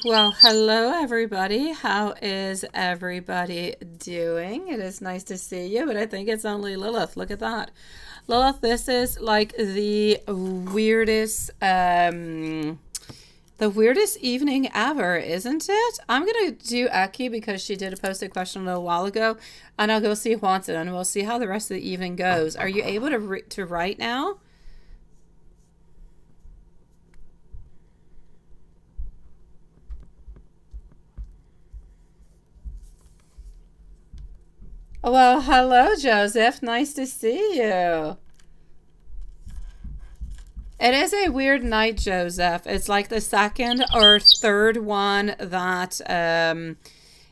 Well, hello everybody. How is everybody doing? It is nice to see you, but I think it's only Lilith. Look at that. Lilith, this is like the weirdest evening ever, isn't it? I'm gonna do Eki because she did a posted question a little while ago, and I'll go see Watson and we'll see how the rest of the evening goes. Are you able to write now? Well, hello, Joseph. Nice to see you. It is a weird night, Joseph. It's like the second or third one that,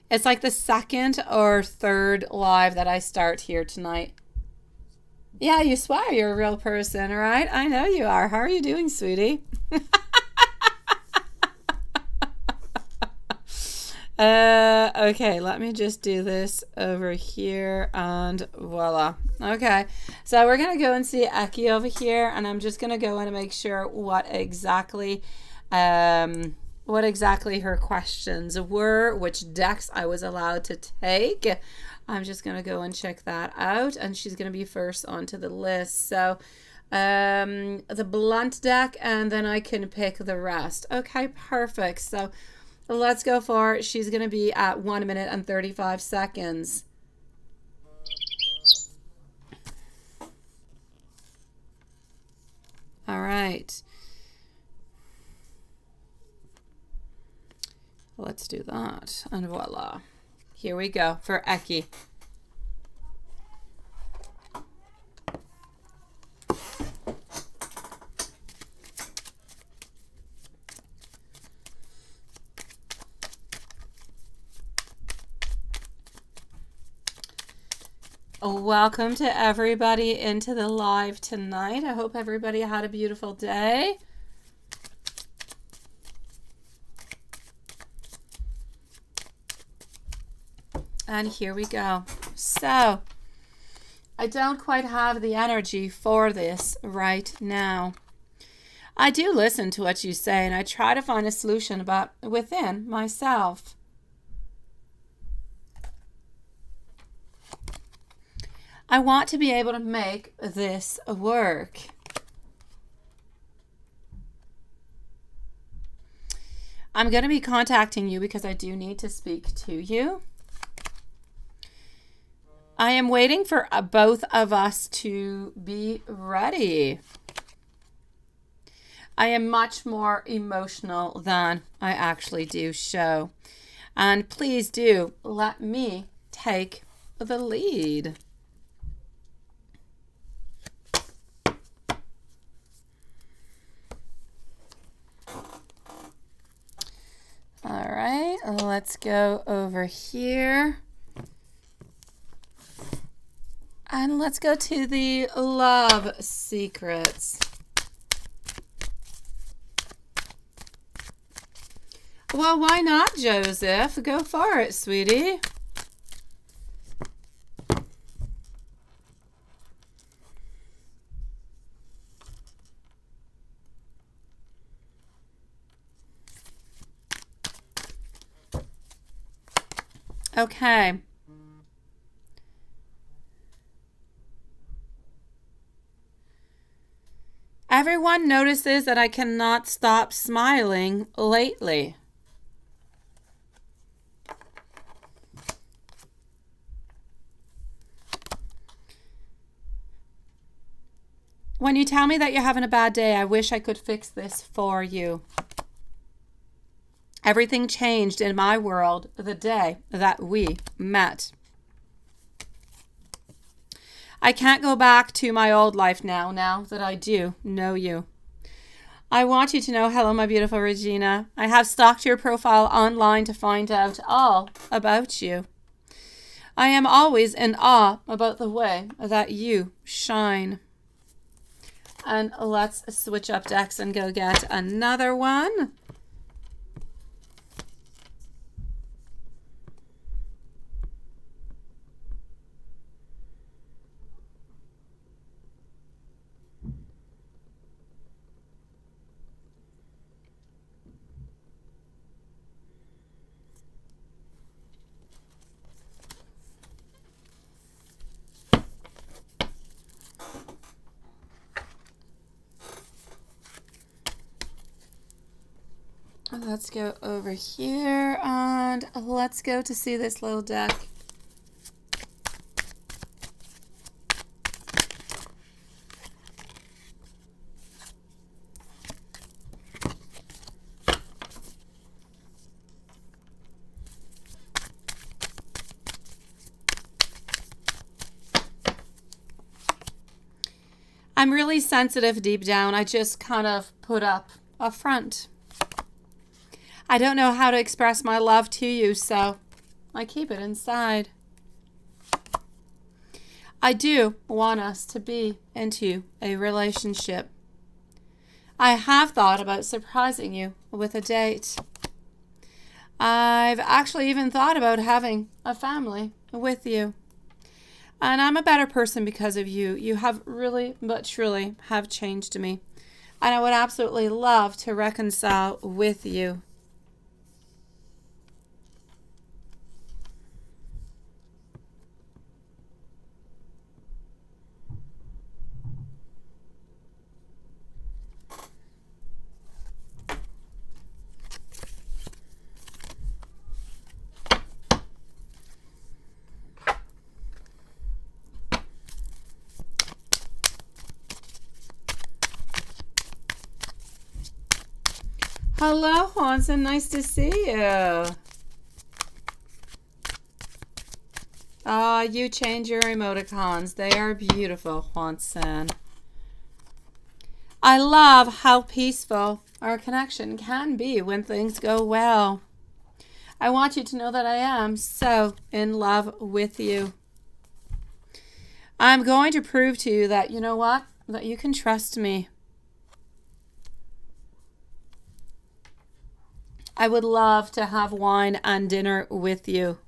it's like the second or third live that I start here tonight. Yeah, you swear you're a real person, right? I know you are. How are you doing, sweetie? Okay, let me just do this over here and voila. Okay, so we're gonna go and see Eki over here, and I'm just gonna go in and make sure what exactly her questions were, which decks I was allowed to take. I'm just gonna go and check that out, and she's gonna be first onto the list. So the blunt deck, and then I can pick the rest. Okay, perfect. So let's go for, she's going to be at 1 minute and 35 seconds. All right. Let's do that. And voila. Here we go for Eki. Welcome to everybody into the live tonight. I hope everybody had a beautiful day. And here we go. So, I don't quite have the energy for this right now. I do listen to what you say and I try to find a solution about within myself. I want to be able to make this work. I'm going to be contacting you because I do need to speak to you. I am waiting for both of us to be ready. I am much more emotional than I actually do show. And please do let me take the lead. All right, let's go over here. And let's go to the love secrets. Well, why not, Joseph? Go for it, sweetie. Okay. Everyone notices that I cannot stop smiling lately. When you tell me that you're having a bad day, I wish I could fix this for you. Everything changed in my world the day that we met. I can't go back to my old life now that I do know you. I want you to know, hello, my beautiful Regina. I have stalked your profile online to find out all about you. I am always in awe about the way that you shine. And let's switch up decks and go get another one. let's go over here and let's go to see this little deck. I'm really sensitive deep down. I just kind of put up a front. I don't know how to express my love to you, so I keep it inside. I do want us to be into a relationship. I have thought about surprising you with a date. I've actually even thought about having a family with you. And I'm a better person because of you. You have really, but truly have changed me. And I would absolutely love to reconcile with you. Hello, Hanson. Nice to see you. You change your emoticons. They are beautiful, Hanson. I love how peaceful our connection can be when things go well. I want you to know that I am so in love with you. I'm going to prove to you that, you know what? That you can trust me. I would love to have wine and dinner with you.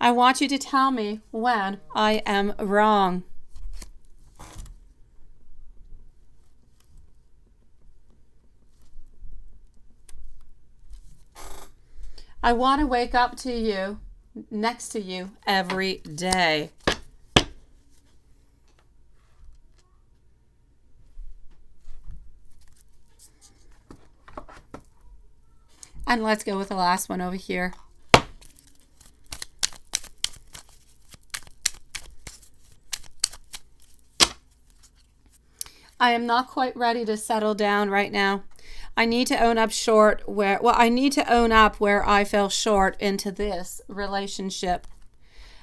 I want you to tell me when I am wrong. I want to wake up to you, next to you, every day. And let's go with the last one over here. I am not quite ready to settle down right now. I need to own up I need to own up where I fell short into this relationship.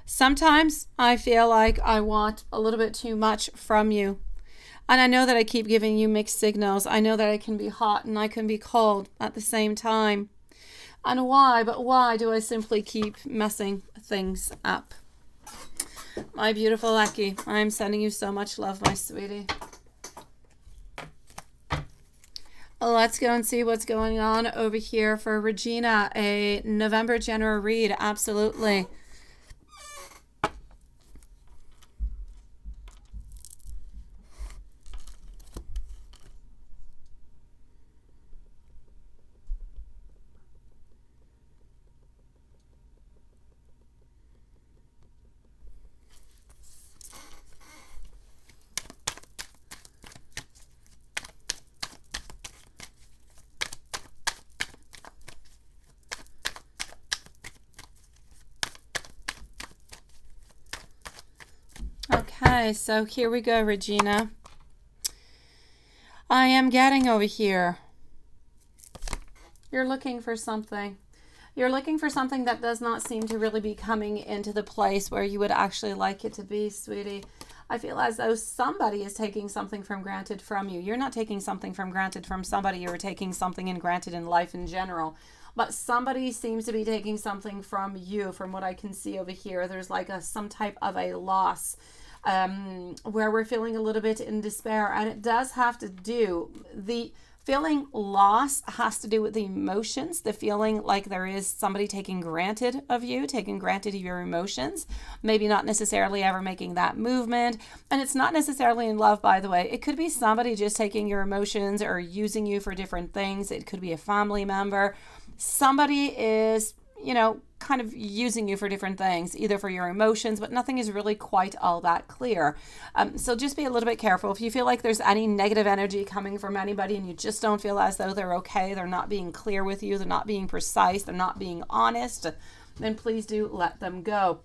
Sometimes I feel like I want a little bit too much from you. And I know that I keep giving you mixed signals. I know that I can be hot and I can be cold at the same time. And why do I simply keep messing things up? My beautiful Lucky, I'm sending you so much love, my sweetie. Let's go and see what's going on over here for Regina, a November general read. Absolutely. Okay, so here we go, Regina. I am getting over here. You're looking for something. You're looking for something that does not seem to really be coming into the place where you would actually like it to be, sweetie. I feel as though somebody is taking something for granted from you. You're not taking something for granted from somebody. You're taking something in granted in life in general. But somebody seems to be taking something from you, from what I can see over here. There's like some type of a loss. Where we're feeling a little bit in despair, and it does have to do, the feeling loss has to do with the emotions, the feeling like there is somebody taking granted of you, taking granted of your emotions, maybe not necessarily ever making that movement. And it's not necessarily in love, by the way. It could be somebody just taking your emotions or using you for different things. It could be a family member. Somebody is you know, kind of using you for different things, either for your emotions, but nothing is really quite all that clear. So just be a little bit careful. If you feel like there's any negative energy coming from anybody and you just don't feel as though they're okay, they're not being clear with you, they're not being precise, they're not being honest, then please do let them go.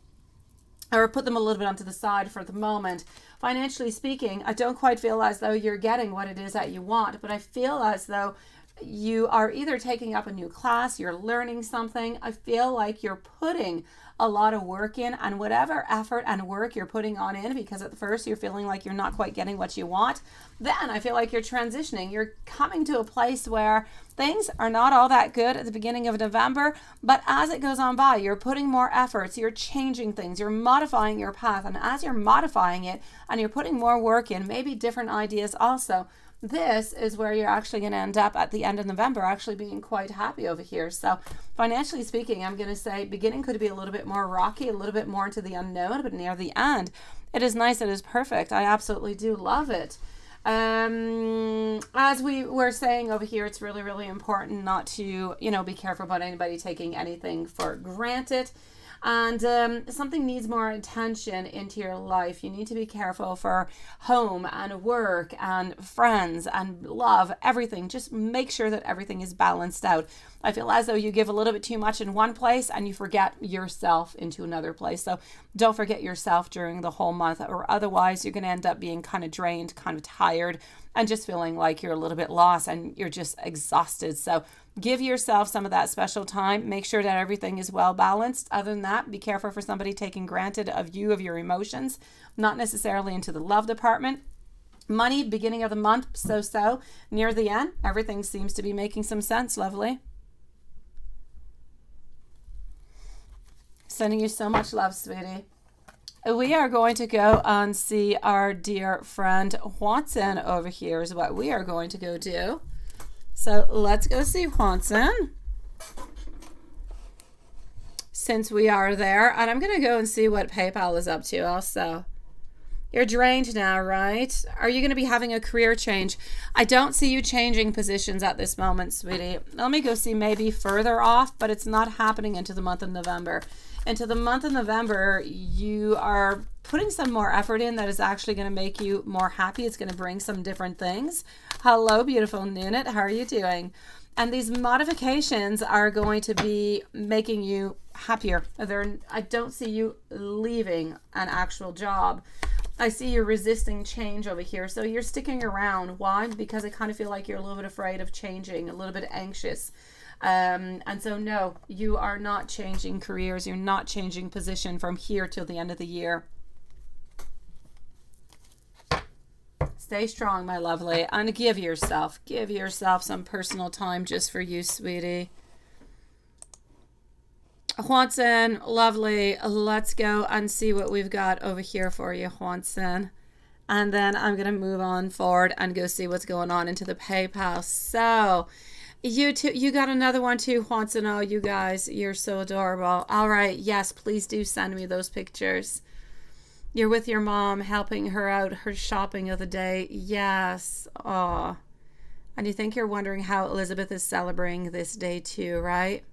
Or put them a little bit onto the side for the moment. Financially speaking, I don't quite feel as though you're getting what it is that you want, but I feel as though you are either taking up a new class, you're learning something. I feel like you're putting a lot of work in, and whatever effort and work you're putting on in, because at first you're feeling like you're not quite getting what you want, then I feel like you're transitioning. You're coming to a place where things are not all that good at the beginning of November, but as it goes on by, you're putting more efforts, you're changing things, you're modifying your path, and as you're modifying it and you're putting more work in, maybe different ideas also, this is where you're actually going to end up at the end of November actually being quite happy over here. So financially speaking, I'm going to say beginning could be a little bit more rocky, a little bit more into the unknown, but near the end, it is nice, it is perfect. I absolutely do love it. As we were saying over here, it's really, really important not to, you know, be careful about anybody taking anything for granted. And something needs more attention into your life. You need to be careful for home and work and friends and love, everything. Just make sure that everything is balanced out. I feel as though you give a little bit too much in one place and you forget yourself into another place. So don't forget yourself during the whole month, or otherwise you're going to end up being kind of drained, kind of tired, and just feeling like you're a little bit lost and you're just exhausted. So give yourself some of that special time. Make sure that everything is well balanced. Other than that, be careful for somebody taking granted of you, of your emotions, not necessarily into the love department. Money, beginning of the month, so. Near the end, everything seems to be making some sense, lovely. Sending you so much love, sweetie. We are going to go and see our dear friend Watson over here is what we are going to go do. So let's go see Watson, since we are there. And I'm going to go and see what PayPal is up to also. You're drained now, right? Are you going to be having a career change? I don't see you changing positions at this moment, sweetie. Let me go see maybe further off, but it's not happening into the month of November. Into the month of November, you are putting some more effort in that is actually going to make you more happy. It's going to bring some different things. Hello, beautiful Noonet. How are you doing? And these modifications are going to be making you happier. I don't see you leaving an actual job. I see you resisting change over here. So you're sticking around. Why? Because I kind of feel like you're a little bit afraid of changing, a little bit anxious. And so no, you are not changing careers. You're not changing position from here till the end of the year. Stay strong, my lovely, and give yourself some personal time just for you, sweetie. Juanson, lovely. Let's go and see what we've got over here for you, Juanson. And then I'm going to move on forward and go see what's going on into the PayPal. So you got another one too, Juanson. Oh, you guys, you're so adorable. All right. Yes, please do send me those pictures. You're with your mom, helping her out, her shopping of the day. Yes. Oh. And you think you're wondering how Elizabeth is celebrating this day too, right?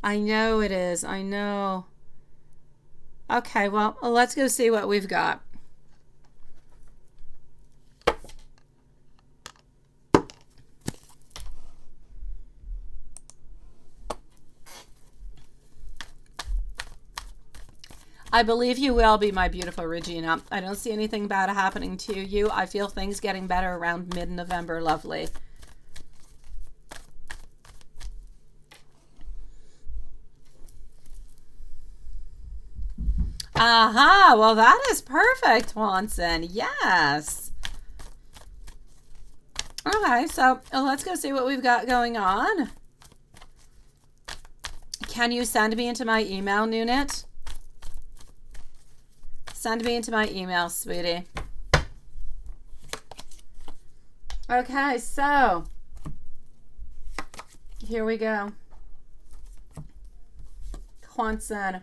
I know it is. I know. Okay, well, let's go see what we've got. I believe you will be, my beautiful Regina. I don't see anything bad happening to you. I feel things getting better around mid-November, lovely. Aha, well that is perfect, Watson. Yes. Okay, so let's go see what we've got going on. Can you send me into my email, Noonet? Send me into my email, sweetie. Okay, so here we go. Watson.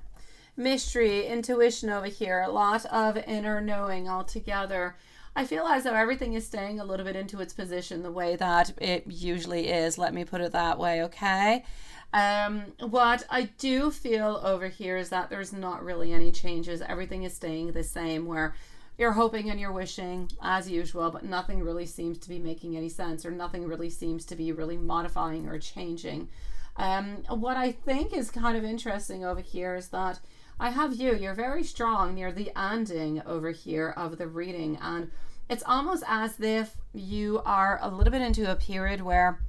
Mystery, intuition over here, a lot of inner knowing altogether. I feel as though everything is staying a little bit into its position the way that it usually is. Let me put it that way, okay? What I do feel over here is that there's not really any changes. Everything is staying the same, where you're hoping and you're wishing as usual, but nothing really seems to be making any sense, or nothing really seems to be really modifying or changing. What I think is kind of interesting over here is that I have you're very strong near the ending over here of the reading, and it's almost as if you are a little bit into a period where,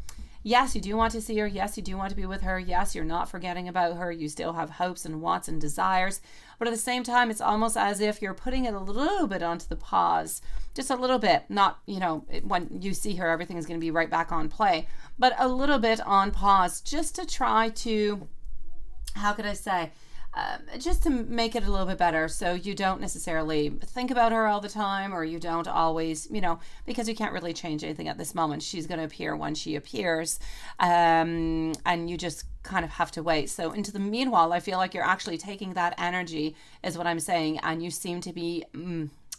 yes, you do want to see her. Yes, you do want to be with her. Yes, you're not forgetting about her. You still have hopes and wants and desires. But at the same time, it's almost as if you're putting it a little bit onto the pause. Just a little bit. Not, when you see her, everything is going to be right back on play. But a little bit on pause, just to try to, how could I say, just to make it a little bit better, so you don't necessarily think about her all the time, or you don't always, because you can't really change anything at this moment. She's going to appear when she appears, and you just kind of have to wait. So into the meanwhile, I feel like you're actually taking that energy, is what I'm saying, and you seem to be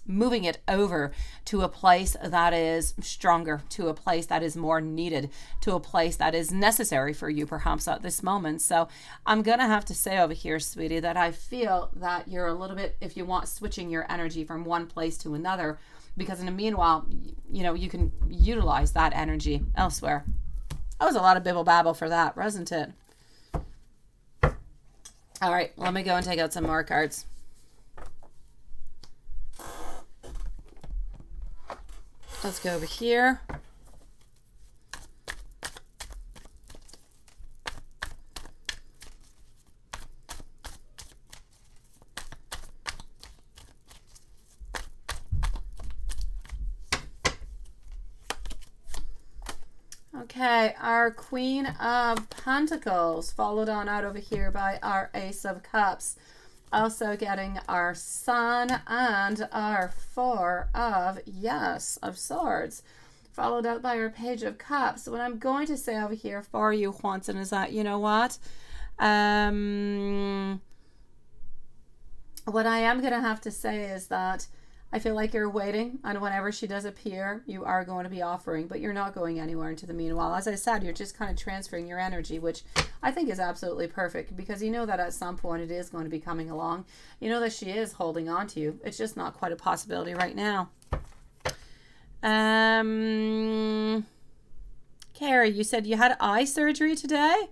moving it over to a place that is stronger, to a place that is more needed, to a place that is necessary for you perhaps at this moment. So I'm gonna have to say over here, sweetie, that I feel that you're a little bit, if you want, switching your energy from one place to another, because in the meanwhile, you can utilize that energy elsewhere. That was a lot of bibble babble for that, wasn't it? All right, let me go and take out some more cards. Let's go over here. Okay, our Queen of Pentacles, followed on out over here by our Ace of Cups. Also getting our Sun and our Four of Swords, followed up by our Page of Cups. So what I'm going to say over here for you, Juanson, is that, what I am going to have to say is that I feel like you're waiting, and whenever she does appear, you are going to be offering, but you're not going anywhere into the meanwhile. As I said, you're just kind of transferring your energy, which I think is absolutely perfect, because you know that at some point it is going to be coming along. You know that she is holding on to you. It's just not quite a possibility right now. Carrie, you said you had eye surgery today?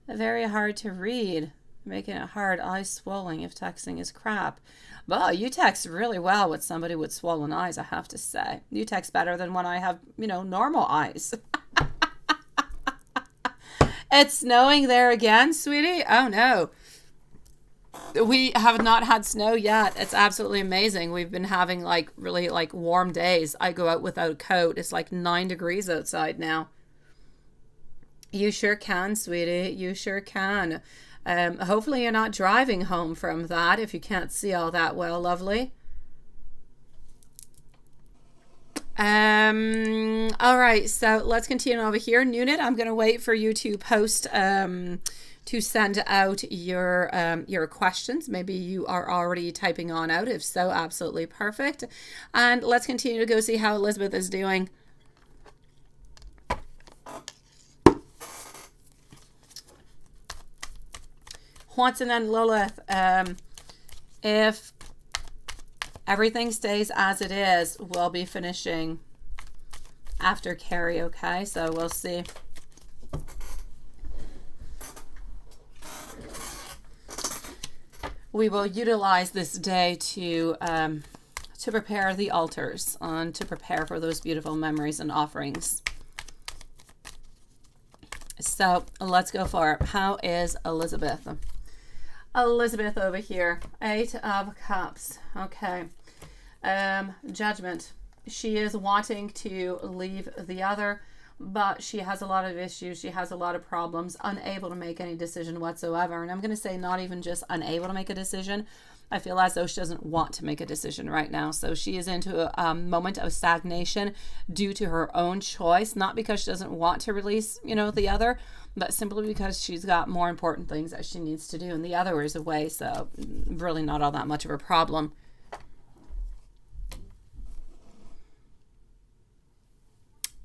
Very hard to read. Making it hard. Eyes swollen if texting is crap. Well, you text really well with somebody with swollen eyes, I have to say. You text better than when I have, normal eyes. It's snowing there again, sweetie? Oh, no. We have not had snow yet. It's absolutely amazing. We've been having, really, warm days. I go out without a coat. It's 9 degrees outside now. You sure can, sweetie. You sure can. Hopefully you're not driving home from that if you can't see all that well, lovely. All right, so let's continue over here. Nunit, I'm going to wait for you to post, to send out your questions. Maybe you are already typing on out. If so, absolutely perfect. And let's continue to go see how Elizabeth is doing. Watson and Lilith, if everything stays as it is, we'll be finishing after Carrie, okay? So we'll see. We will utilize this day to prepare the altars and to prepare for those beautiful memories and offerings. So let's go for it. How is Elizabeth? Elizabeth over here, 8 of Cups. Okay. Judgment. She is wanting to leave the other, but she has a lot of issues. She has a lot of problems, unable to make any decision whatsoever. And I'm going to say not even just unable to make a decision. I feel as though she doesn't want to make a decision right now. So she is into a moment of stagnation due to her own choice, not because she doesn't want to release, the other, but simply because she's got more important things that she needs to do, and the other is away, so really not all that much of a problem.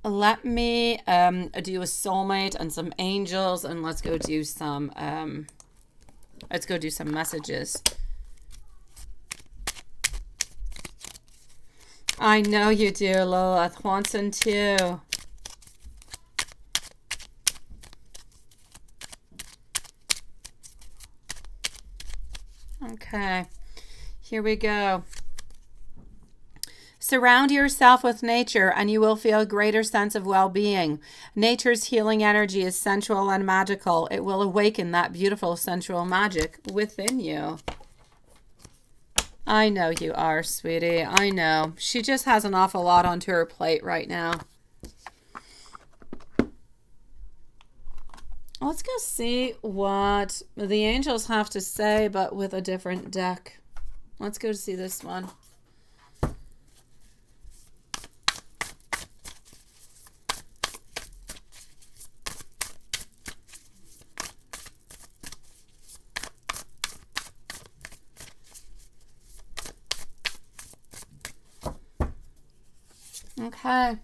let me do a soulmate and some angels, and let's go do some messages. I know you do, Lilith. Wanson too. Okay, here we go. Surround yourself with nature and you will feel a greater sense of well-being. Nature's healing energy is sensual and magical. It will awaken that beautiful sensual magic within you. I know you are, sweetie. I know. She just has an awful lot onto her plate right now. Let's go see what the angels have to say, but with a different deck. Let's go see this one. Okay.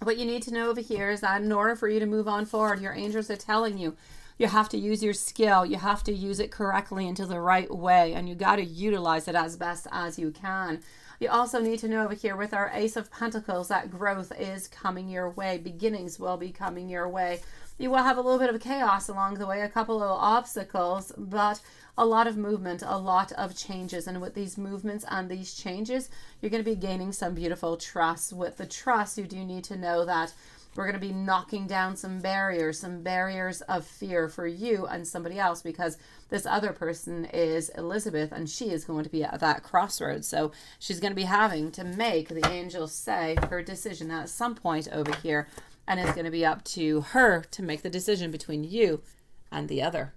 What you need to know over here is that in order for you to move on forward, your angels are telling you, you have to use your skill. You have to use it correctly into the right way, and you got to utilize it as best as you can. You also need to know over here with our Ace of Pentacles that growth is coming your way. Beginnings will be coming your way. You will have a little bit of chaos along the way, a couple of obstacles, but a lot of movement, a lot of changes. And with these movements and these changes, you're going to be gaining some beautiful trust. With the trust, you do need to know that we're going to be knocking down some barriers of fear for you and somebody else, because this other person is Elizabeth and she is going to be at that crossroads. So she's going to be having to make, the angels say, her decision at some point over here. And it's going to be up to her to make the decision between you and the other.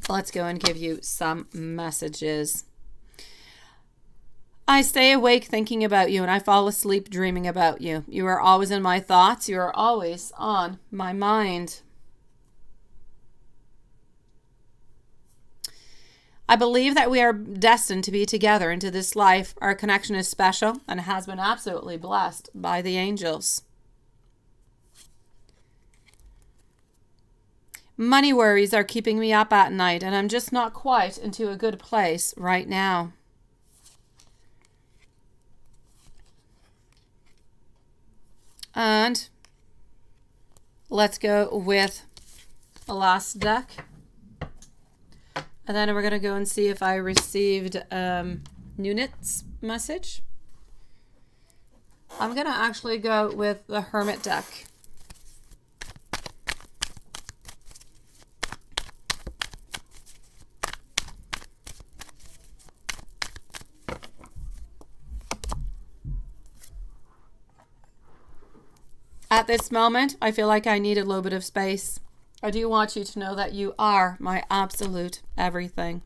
Let's go and give you some messages. I stay awake thinking about you and I fall asleep dreaming about you. You are always in my thoughts. You are always on my mind. I believe that we are destined to be together into this life. Our connection is special and has been absolutely blessed by the angels. Money worries are keeping me up at night, and I'm just not quite into a good place right now. And let's go with the last deck. And then we're going to go and see if I received Nunit's message. I'm going to actually go with the Hermit deck. At this moment, I feel like I need a little bit of space. I do want you to know that you are my absolute everything.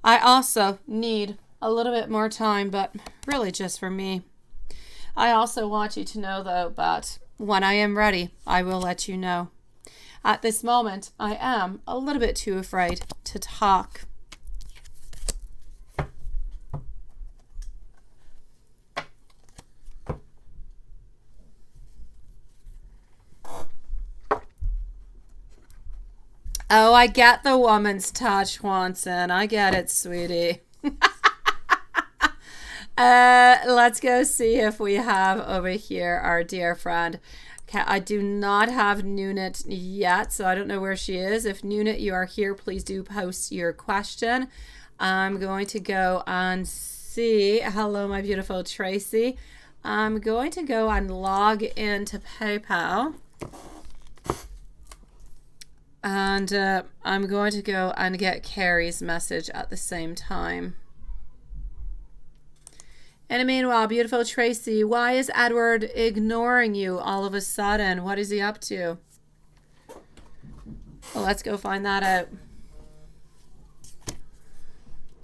I also need a little bit more time, but really just for me. I also want you to know, though, that when I am ready, I will let you know. At this moment, I am a little bit too afraid to talk. Oh, I get the woman's touch, Wanson. I get it, sweetie. Let's go see if we have over here our dear friend. Okay, I do not have Nunit yet, so I don't know where she is. If Nunit, you are here, please do post your question. I'm going to go and see. Hello, my beautiful Tracy. I'm going to go and log into PayPal. And I'm going to go and get Carrie's message at the same time. In the meanwhile, beautiful Tracy, why is Edward ignoring you all of a sudden? What is he up to? Well, let's go find that out.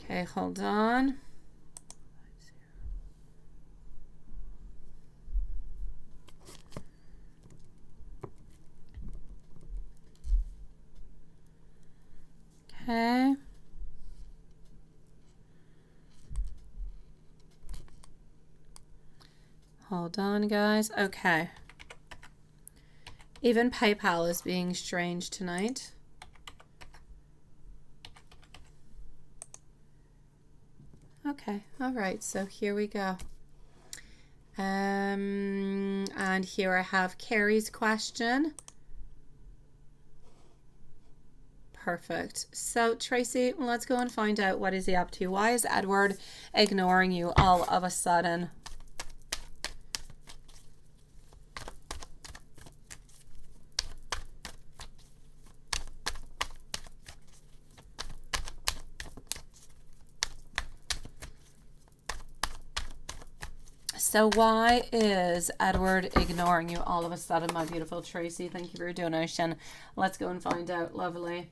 Okay, hold on. Hold on, guys. Okay. Even PayPal is being strange tonight. Okay, all right, so here we go. And here I have Carrie's question. Perfect. So Tracy, let's go and find out what is he up to. Why is Edward ignoring you all of a sudden? So why is Edward ignoring you all of a sudden, my beautiful Tracy? Thank you for your donation. Let's go and find out. Lovely.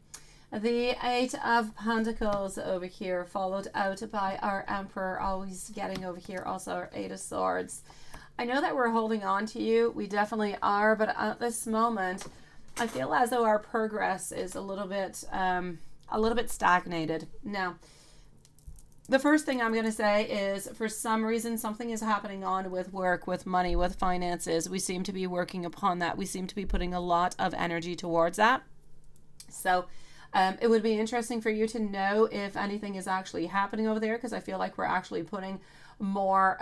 The Eight of Pentacles over here, followed out by our Emperor, always getting over here. Also our Eight of Swords. I know that we're holding on to you. We definitely are. But at this moment, I feel as though our progress is a little bit stagnated. Now, the first thing I'm going to say is, for some reason, something is happening on with work, with money, with finances. We seem to be working upon that. We seem to be putting a lot of energy towards that. So it would be interesting for you to know if anything is actually happening over there, because I feel like we're actually putting more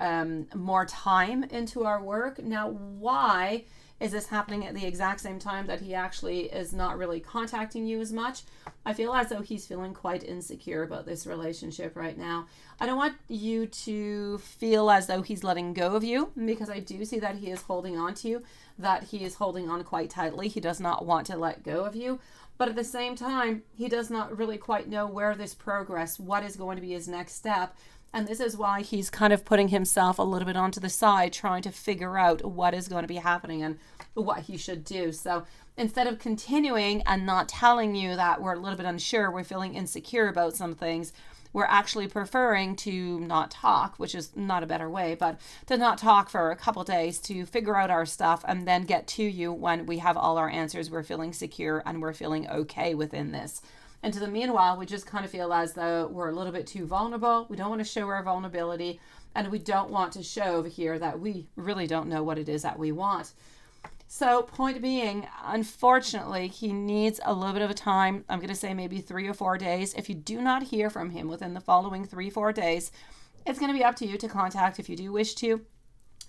time into our work. Now, why is this happening at the exact same time that he actually is not really contacting you as much? I feel as though he's feeling quite insecure about this relationship right now. I don't want you to feel as though he's letting go of you, because I do see that he is holding on to you, that he is holding on quite tightly. He does not want to let go of you. But at the same time, he does not really quite know where this progress, what is going to be his next step. And this is why he's kind of putting himself a little bit onto the side, trying to figure out what is going to be happening and what he should do. So instead of continuing and not telling you that we're a little bit unsure, we're feeling insecure about some things, we're actually preferring to not talk, which is not a better way, but to not talk for a couple days to figure out our stuff and then get to you when we have all our answers. We're feeling secure and we're feeling okay within this. And to the meanwhile, we just kind of feel as though we're a little bit too vulnerable. We don't want to show our vulnerability, and we don't want to show over here that we really don't know what it is that we want. So point being, unfortunately, he needs a little bit of a time. I'm going to say maybe 3 or 4 days. If you do not hear from him within the following 3-4 days, it's going to be up to you to contact, if you do wish to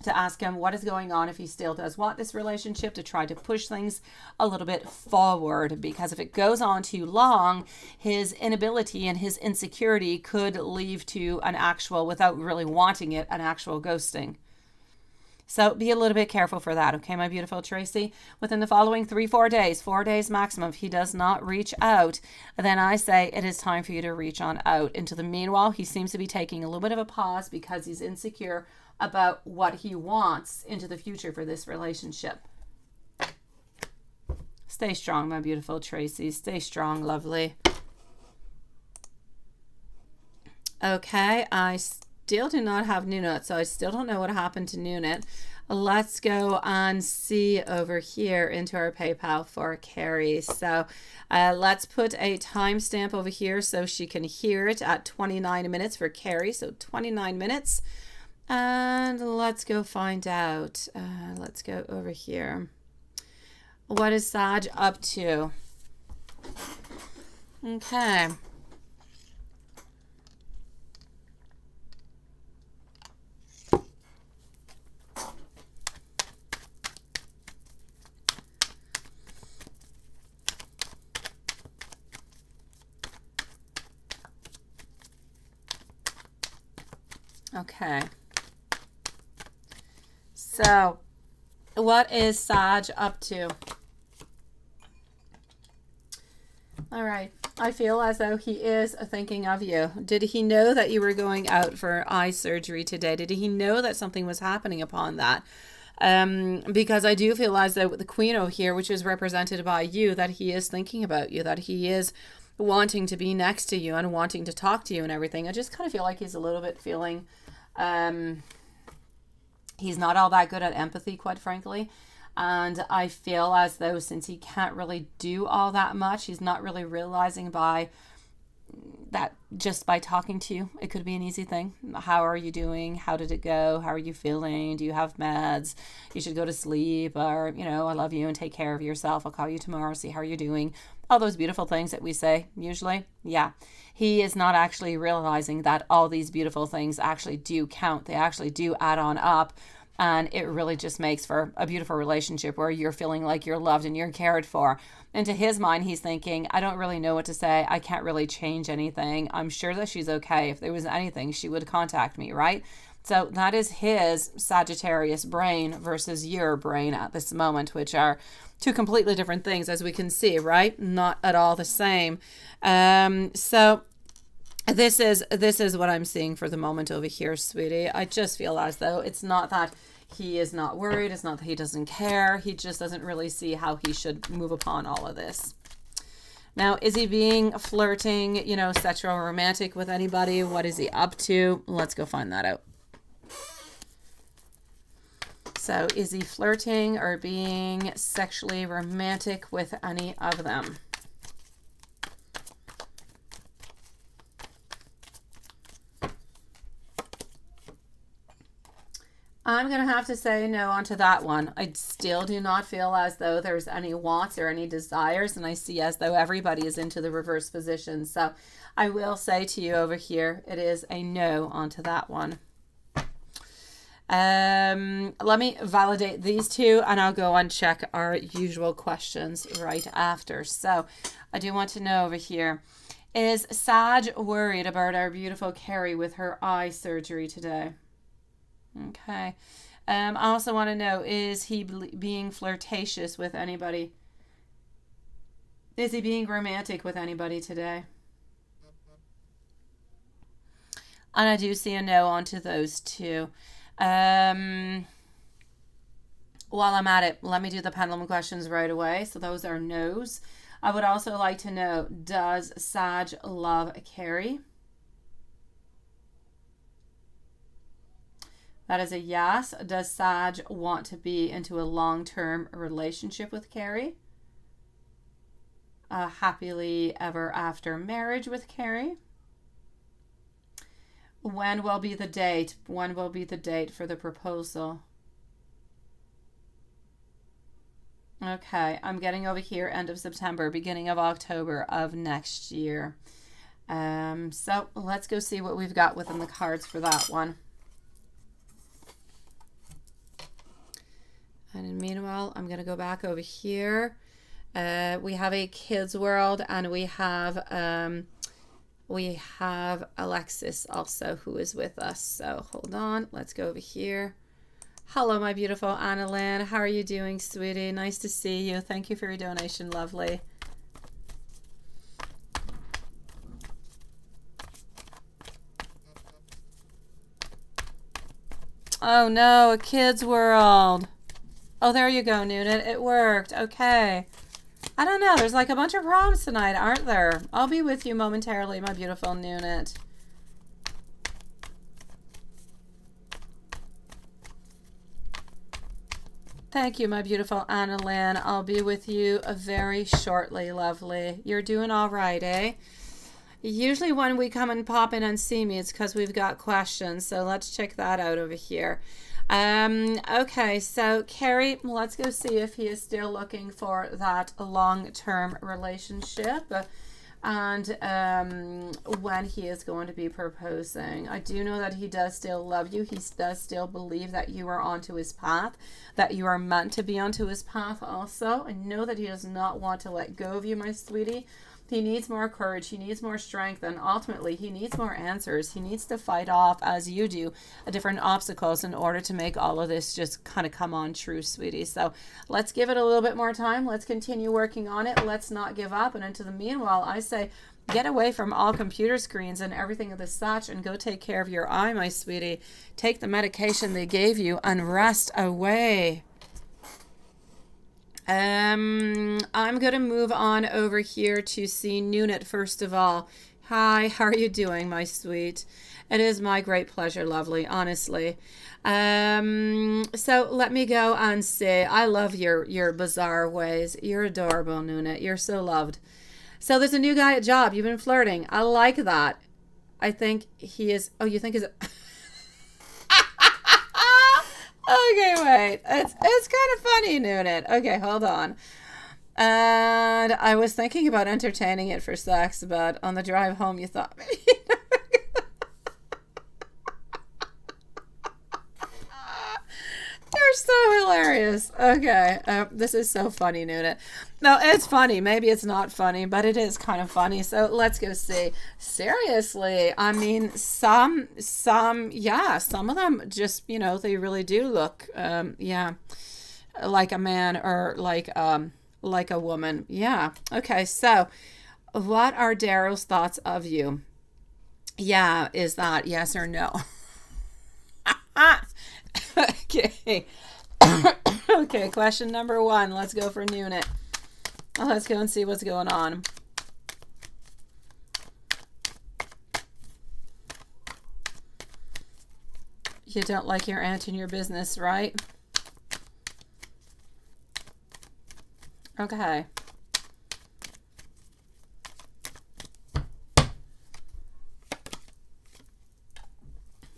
ask him what is going on, if he still does want this relationship, to try to push things a little bit forward. Because if it goes on too long, his inability and his insecurity could lead to an actual, without really wanting it, an actual ghosting. So be a little bit careful for that, okay, my beautiful Tracy? Within the following 3-4 days, 4 days maximum, if he does not reach out, then I say it is time for you to reach on out. Into the meanwhile, he seems to be taking a little bit of a pause because he's insecure about what he wants into the future for this relationship. Stay strong, my beautiful Tracy. Stay strong, lovely. Okay, I still do not have Nunit, so I still don't know what happened to Nunit. Let's go and see over here into our PayPal for Carrie. So let's put a timestamp over here so she can hear it at 29 minutes for Carrie. So 29 minutes. And let's go find out. Let's go over here. What is Sag up to? Okay. Okay. So, what is Sag up to? All right. I feel as though he is thinking of you. Did he know that you were going out for eye surgery today? Did he know that something was happening upon that? Because I do feel as though with the Queen over here, which is represented by you, that he is thinking about you, that he is wanting to be next to you and wanting to talk to you and everything. I just kind of feel like he's a little bit feeling... he's not all that good at empathy, quite frankly. And I feel as though since he can't really do all that much, he's not really realizing by that just by talking to you. It could be an easy thing. How are you doing? How did it go? How are you feeling? Do you have meds? You should go to sleep. Or, you know, I love you and take care of yourself. I'll call you tomorrow, see how you're doing. All those beautiful things that we say usually. Yeah. He is not actually realizing that all these beautiful things actually do count. They actually do add on up. And it really just makes for a beautiful relationship where you're feeling like you're loved and you're cared for. And to his mind, he's thinking, I don't really know what to say. I can't really change anything. I'm sure that she's okay. If there was anything, she would contact me, right? So that is his Sagittarius brain versus your brain at this moment, which are two completely different things, as we can see, right? Not at all the same. So this is what I'm seeing for the moment over here, sweetie. I just feel as though it's not that he is not worried. It's not that he doesn't care. He just doesn't really see how he should move upon all of this. Now, is he being flirting, you know, sexual or romantic with anybody? What is he up to? Let's go find that out. So is he flirting or being sexually romantic with any of them? I'm going to have to say no onto that one. I still do not feel as though there's any wants or any desires, and I see as though everybody is into the reverse position. So I will say to you over here, it is a no onto that one. Let me validate these two, and I'll go and check our usual questions right after. So I do want to know over here, is Sag worried about our beautiful Carrie with her eye surgery today? Okay. I also want to know, is he being flirtatious with anybody? Is he being romantic with anybody today? And I do see a no onto those two. While I'm at it, let me do the pendulum questions right away. So those are no's. I would also like to know, does Sag love Carrie? That is a yes. Does Sag want to be into a long-term relationship with Carrie? A happily ever after marriage with Carrie? When will be the date? When will be the date for the proposal? Okay, I'm getting over here end of September, beginning of October of next year. So let's go see what we've got within the cards for that one. And meanwhile, I'm going to go back over here. We have a kids world, and we have Alexis also, who is with us. So hold on, let's go over here. Hello, my beautiful Annalyn. How are you doing, sweetie? Nice to see you. Thank you for your donation, lovely. Oh no, a kids world. Oh, there you go, Noonan. It worked. Okay. I don't know. There's like a bunch of problems tonight, aren't there? I'll be with you momentarily, my beautiful Noonan. Thank you, my beautiful Annalyn. I'll be with you very shortly, lovely. You're doing all right, eh? Usually when we come and pop in and see me, it's because we've got questions. So let's check that out over here. Okay, so Carrie, let's go see if he is still looking for that long-term relationship and when he is going to be proposing. I do know that he does still love you. He does still believe that you are onto his path, that you are meant to be onto his path also. I know that he does not want to let go of you, my sweetie. He needs more courage. He needs more strength. And ultimately, he needs more answers. He needs to fight off, as you do, different obstacles in order to make all of this just kind of come on true, sweetie. So let's give it a little bit more time. Let's continue working on it. Let's not give up. And into the meanwhile, I say, get away from all computer screens and everything of the such and go take care of your eye, my sweetie. Take the medication they gave you and rest away. I'm going to move on over here to see Noonan first of all. Hi, how are you doing, my sweet? It is my great pleasure, lovely, honestly. So let me go and say, I love your bizarre ways. You're adorable, Noonan. You're so loved. So there's a new guy at job. You've been flirting. I like that. I think he is. Oh, you think is. Okay, wait. It's kind of funny, Noonan. Okay, hold on. And I was thinking about entertaining it for sex, but on the drive home, you thought maybe. You're so hilarious. Okay, this is so funny, Noonan. No, it's funny. Maybe it's not funny, but it is kind of funny. So let's go see. Seriously, I mean, yeah, some of them just, you know, they really do look, yeah, like a man or like a woman. Yeah. Okay. So, what are Daryl's thoughts of you? Yeah, is that yes or no? Okay. Okay, question number 1. Let's go for Noonan. Let's go and see what's going on. You don't like your aunt in your business, right? Okay.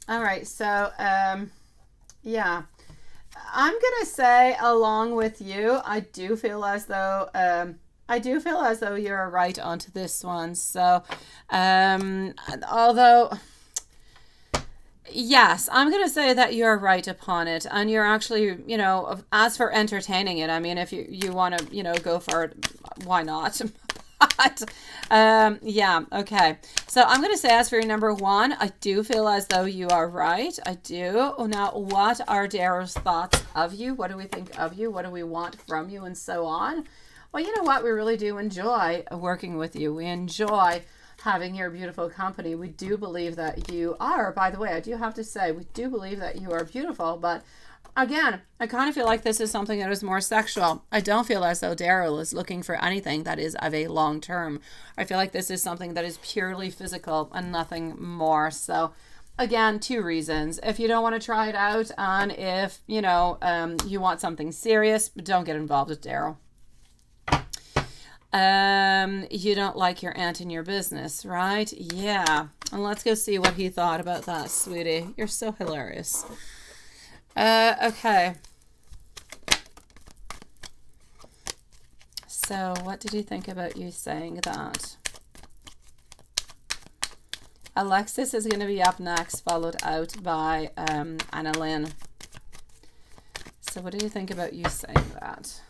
All right, so yeah, I'm gonna say along with you, I do feel as though you're right onto this one. So although yes, I'm gonna say that you're right upon it, and you're actually, you know, as for entertaining it, I mean, if you want to, you know, go for it, why not? But yeah, okay. So I'm going to say, as for your number 1, I do feel as though you are right. I do. Now, what are Daryl's thoughts of you? What do we think of you? What do we want from you? And so on. Well, you know what? We really do enjoy working with you. We enjoy having your beautiful company. We do believe that you are, by the way, I do have to say, we do believe that you are beautiful, but again, I kind of feel like this is something that is more sexual. I don't feel as though Daryl is looking for anything that is of a long term. I feel like this is something that is purely physical and nothing more. So again, 2 reasons. If you don't want to try it out, and if, you know, you want something serious, don't get involved with Daryl. You don't like your aunt in your business, right? Yeah. And let's go see what he thought about that, sweetie. You're so hilarious. Okay. So what did he think about you saying that? Alexis is going to be up next, followed out by Anna Lynn. So what do you think about you saying that?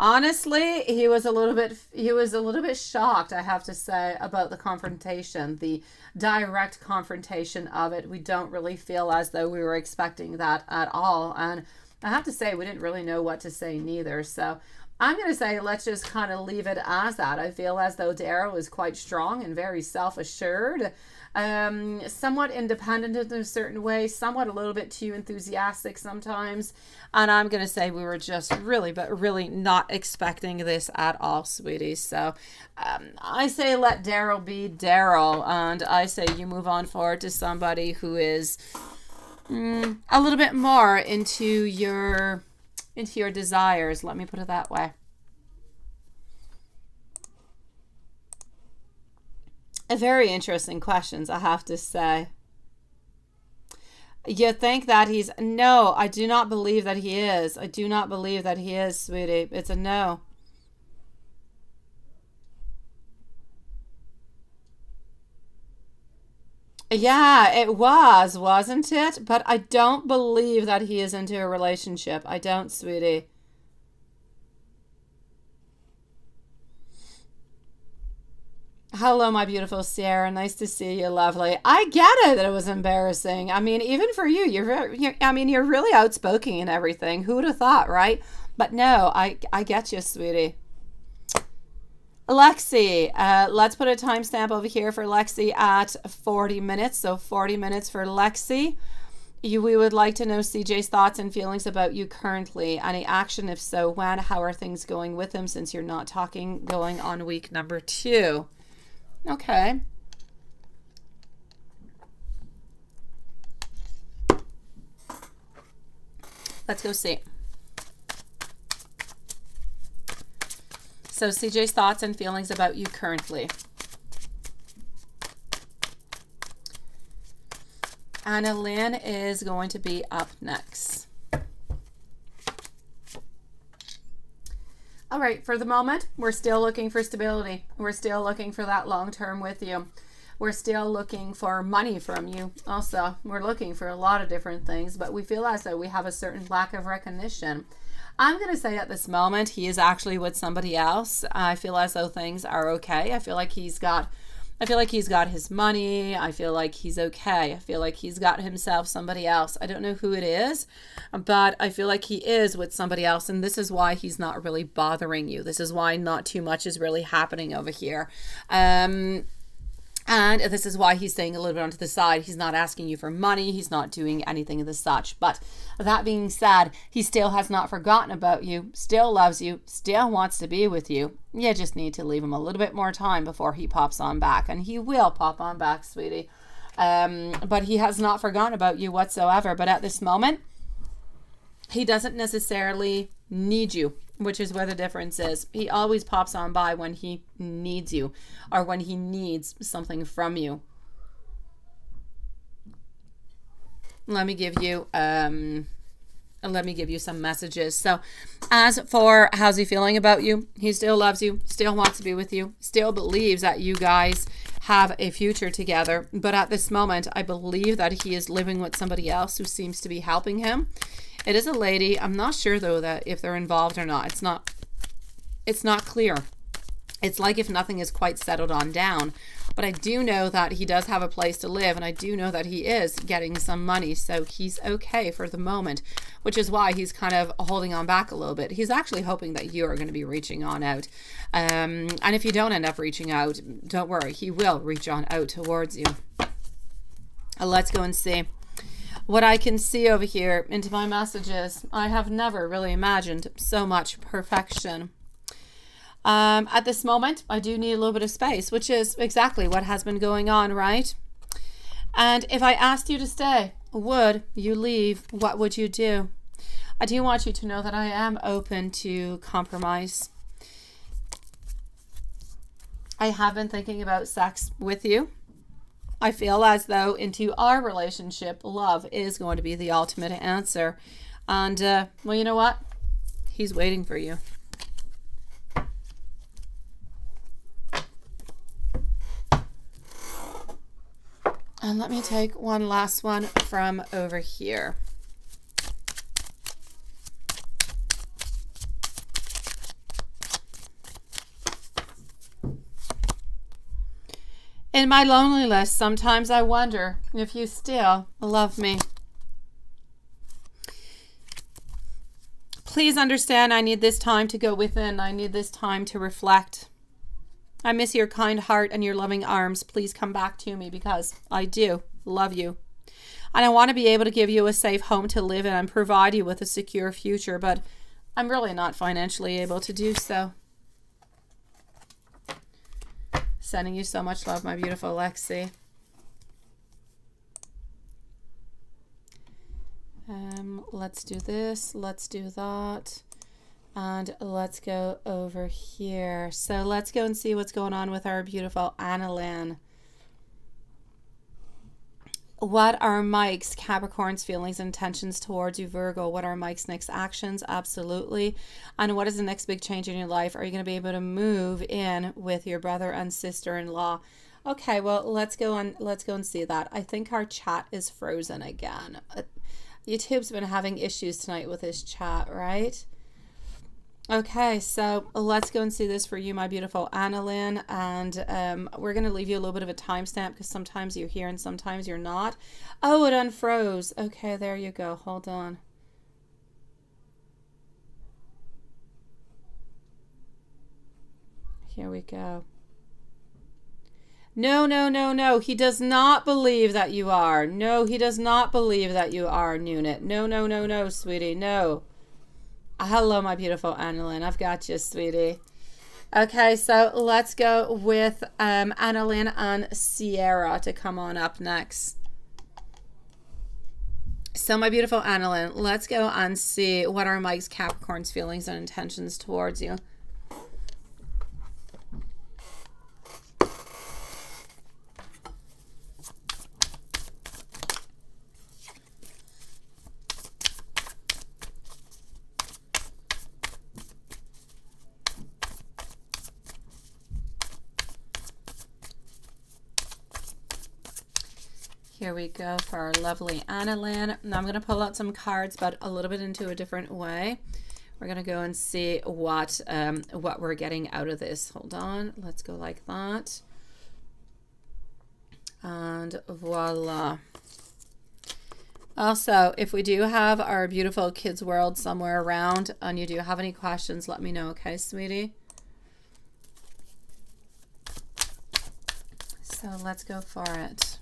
Honestly, he was a little bit shocked, I have to say, about the confrontation, the direct confrontation of it. We don't really feel as though we were expecting that at all. And I have to say, we didn't really know what to say neither. So I'm going to say, let's just kind of leave it as that. I feel as though Daryl is quite strong and very self-assured, somewhat independent in a certain way, somewhat a little bit too enthusiastic sometimes. And I'm going to say we were just really, but really not expecting this at all, sweetie. So I say let Daryl be Daryl, and I say you move on forward to somebody who is a little bit more into your desires. Let me put it that way. Very interesting questions, I have to say. You think that he's... No, I do not believe that he is. I do not believe that he is, sweetie. It's a no. Yeah, it was, wasn't it? But I don't believe that he is into a relationship. I don't, sweetie. Hello, my beautiful Sierra. Nice to see you, lovely. I get it that it was embarrassing. I mean, even for you, you're really outspoken and everything. Who would have thought, right? But no, I get you, sweetie. Lexi, let's put a timestamp over here for Lexi at 40 minutes. So 40 minutes for Lexi. We would like to know CJ's thoughts and feelings about you currently. Any action? If so, when? How are things going with him since you're not talking, going on week number 2? Okay. Let's go see. So CJ's thoughts and feelings about you currently. Annalyn is going to be up next. All right, for the moment, we're still looking for stability. We're still looking for that long term with you. We're still looking for money from you. Also, we're looking for a lot of different things, but we feel as though we have a certain lack of recognition. I'm going to say at this moment, he is actually with somebody else. I feel as though things are okay. I feel like he's got his money. I feel like he's okay. I feel like he's got himself somebody else. I don't know who it is, but I feel like he is with somebody else, and this is why he's not really bothering you. This is why not too much is really happening over here. And this is why he's staying a little bit onto the side. He's not asking you for money. He's not doing anything of the such. But that being said, he still has not forgotten about you, still loves you, still wants to be with you. You just need to leave him a little bit more time before he pops on back. And he will pop on back, sweetie. But he has not forgotten about you whatsoever. But at this moment, he doesn't necessarily need you, which is where the difference is. He always pops on by when he needs you or when he needs something from you. Let me give you some messages. So as for how's he feeling about you, he still loves you, still wants to be with you, still believes that you guys have a future together. But at this moment, I believe that he is living with somebody else who seems to be helping him. It is a lady. I'm not sure though that if they're involved or not. It's not clear. It's like if nothing is quite settled on down. But I do know that he does have a place to live, and I do know that he is getting some money, so he's okay for the moment, which is why he's kind of holding on back a little bit. He's actually hoping that you are going to be reaching on out. And if you don't end up reaching out, don't worry. He will reach on out towards you. Let's go and see what I can see over here into my messages. I have never really imagined so much perfection. At this moment, I do need a little bit of space, which is exactly what has been going on, right? And if I asked you to stay, would you leave? What would you do? I do want you to know that I am open to compromise. I have been thinking about sex with you. I feel as though into our relationship, love is going to be the ultimate answer. And, well, you know what? He's waiting for you. And let me take one last one from over here. In my loneliness, sometimes I wonder if you still love me. Please understand, I need this time to go within. I need this time to reflect. I miss your kind heart and your loving arms. Please come back to me because I do love you. And I want to be able to give you a safe home to live in and provide you with a secure future, but I'm really not financially able to do so. Sending you so much love, my beautiful Lexi. Let's do this. Let's do that. And let's go over here. So let's go and see what's going on with our beautiful Annalyn. What are Mike's, Capricorn's feelings and intentions towards you, Virgo? What are Mike's next actions? Absolutely. And what is the next big change in your life? Are you going to be able to move in with your brother and sister-in-law? Okay, well, let's go and see that. I think our chat is frozen again. YouTube's been having issues tonight with his chat, right? Okay, so let's go and see this for you, my beautiful Annalyn, and we're going to leave you a little bit of a timestamp because sometimes you're here and sometimes you're not. Oh, it unfroze. Okay, there you go. Hold on. Here we go. No, no, no, no. He does not believe that you are. No, he does not believe that you are, Nunit. No, no, no, no, sweetie. No. Hello, my beautiful Annalyn. I've got you, sweetie. Okay, so let's go with Annalyn and Sierra to come on up next. So, my beautiful Annalyn, let's go and see what are Mike's, Capricorn's feelings and intentions towards you. Here we go for our lovely Annalyn. Now I'm going to pull out some cards, but a little bit into a different way. We're going to go and see what we're getting out of this. Hold on. Let's go like that. And voila. Also, if we do have our beautiful Kids World somewhere around and you do have any questions, let me know, okay, sweetie? So let's go for it.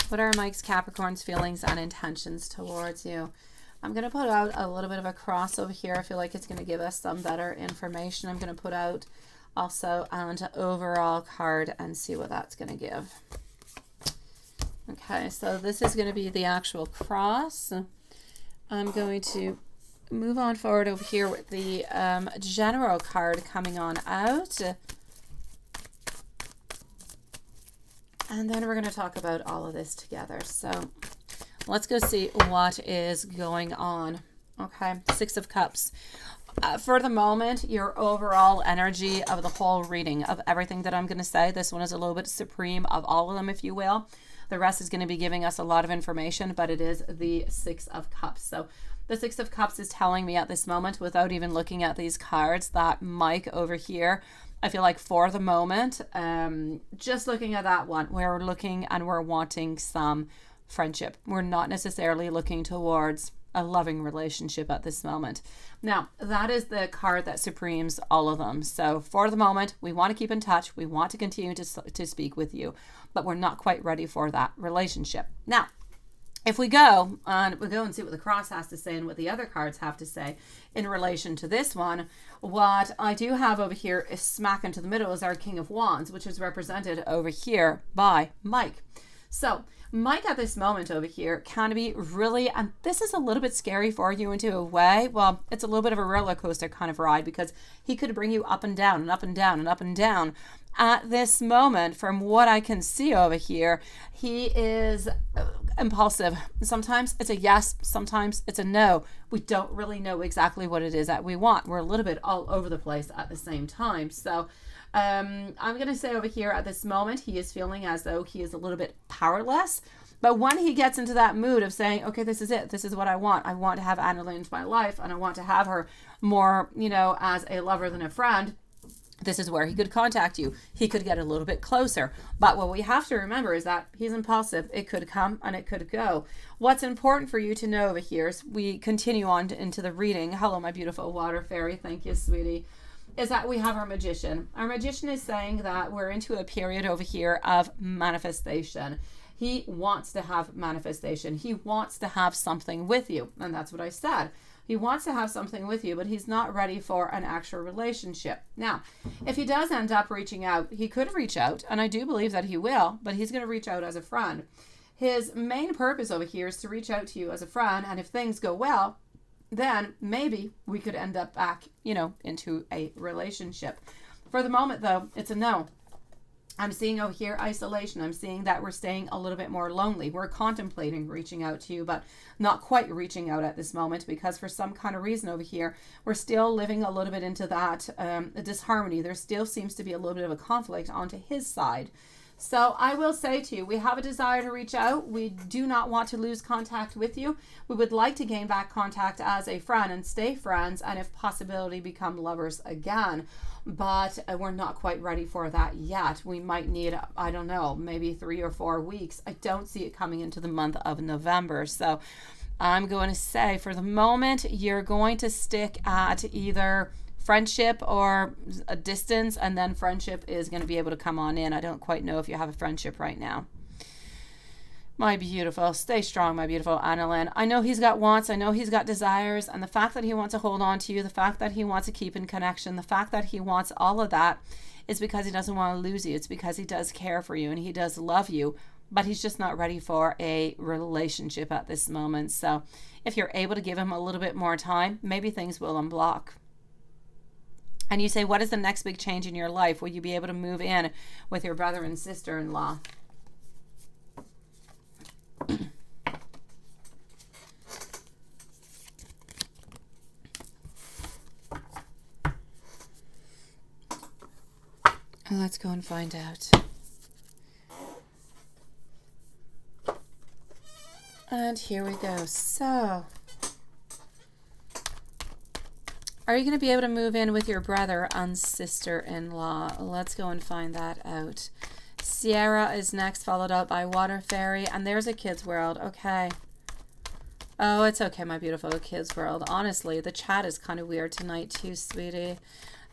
What are Mike's Capricorn's feelings and intentions towards you? I'm going to put out a little bit of a cross over here. I feel like it's going to give us some better information. I'm going to put out also an overall card and see what that's going to give. Okay, so this is going to be the actual cross. I'm going to move on forward over here with the general card coming on out. And then we're going to talk about all of this together. So let's go see what is going on. Okay, Six of Cups. For the moment, your overall energy of the whole reading, of everything that I'm going to say, this one is a little bit supreme of all of them, if you will. The rest is going to be giving us a lot of information, but it is the Six of Cups. So the Six of Cups is telling me at this moment, without even looking at these cards, that Mike over here, I feel like for the moment, just looking at that one, we're looking and we're wanting some friendship. We're not necessarily looking towards a loving relationship at this moment. Now, that is the card that supremes all of them. So for the moment, we want to keep in touch. We want to continue to speak with you, but we're not quite ready for that relationship. Now, if we go and see what the cross has to say and what the other cards have to say in relation to this one, what I do have over here is smack into the middle is our King of Wands, which is represented over here by Mike. So Mike at this moment over here can be really, and this is a little bit scary for you into a way. Well, it's a little bit of a roller coaster kind of ride because he could bring you up and down and up and down and up and down. At this moment, from what I can see over here, he is impulsive. Sometimes it's a yes, sometimes it's a no. We don't really know exactly what it is that we want. We're a little bit all over the place at the same time. So I'm going to say over here at this moment, he is feeling as though he is a little bit powerless. But when he gets into that mood of saying, okay, this is it. This is what I want. I want to have Annalyn into my life and I want to have her more, as a lover than a friend. This is where he could contact you. He could get a little bit closer. But what we have to remember is that he's impulsive. It could come and it could go. What's important for you to know over here is we continue on into the reading. Hello, my beautiful water fairy. Thank you, sweetie. Is that we have our magician. Our magician is saying that we're into a period over here of manifestation. He wants to have manifestation. He wants to have something with you. And that's what I said. He wants to have something with you, but he's not ready for an actual relationship. Now, if he does end up reaching out, he could reach out, and I do believe that he will, but he's going to reach out as a friend. His main purpose over here is to reach out to you as a friend, and if things go well, then maybe we could end up back, into a relationship. For the moment, though, it's a no. I'm seeing over here isolation. I'm seeing that we're staying a little bit more lonely. We're contemplating reaching out to you, but not quite reaching out at this moment because for some kind of reason over here, we're still living a little bit into that disharmony. There still seems to be a little bit of a conflict onto his side. So I will say to you, we have a desire to reach out. We do not want to lose contact with you. We would like to gain back contact as a friend and stay friends and if possibility become lovers again. But we're not quite ready for that yet. We might need, I don't know, maybe 3 or 4 weeks. I don't see it coming into the month of November. So I'm going to say for the moment, you're going to stick at either friendship or a distance, and then friendship is going to be able to come on in. I don't quite know if you have a friendship right now. My beautiful, stay strong, my beautiful Annalyn. I know he's got wants, I know he's got desires, and the fact that he wants to hold on to you, the fact that he wants to keep in connection, the fact that he wants all of that is because he doesn't want to lose you. It's because he does care for you and he does love you, but he's just not ready for a relationship at this moment. So if you're able to give him a little bit more time, maybe things will unblock. And you say, what is the next big change in your life? Will you be able to move in with your brother and sister-in-law? Let's go and find out. And here we go. So, are you going to be able to move in with your brother and sister-in-law? Let's go and find that out. Sierra is next, followed up by Water Fairy. And there's a Kids World. Okay. Oh, it's okay, my beautiful Kids World. Honestly, the chat is kind of weird tonight too, sweetie.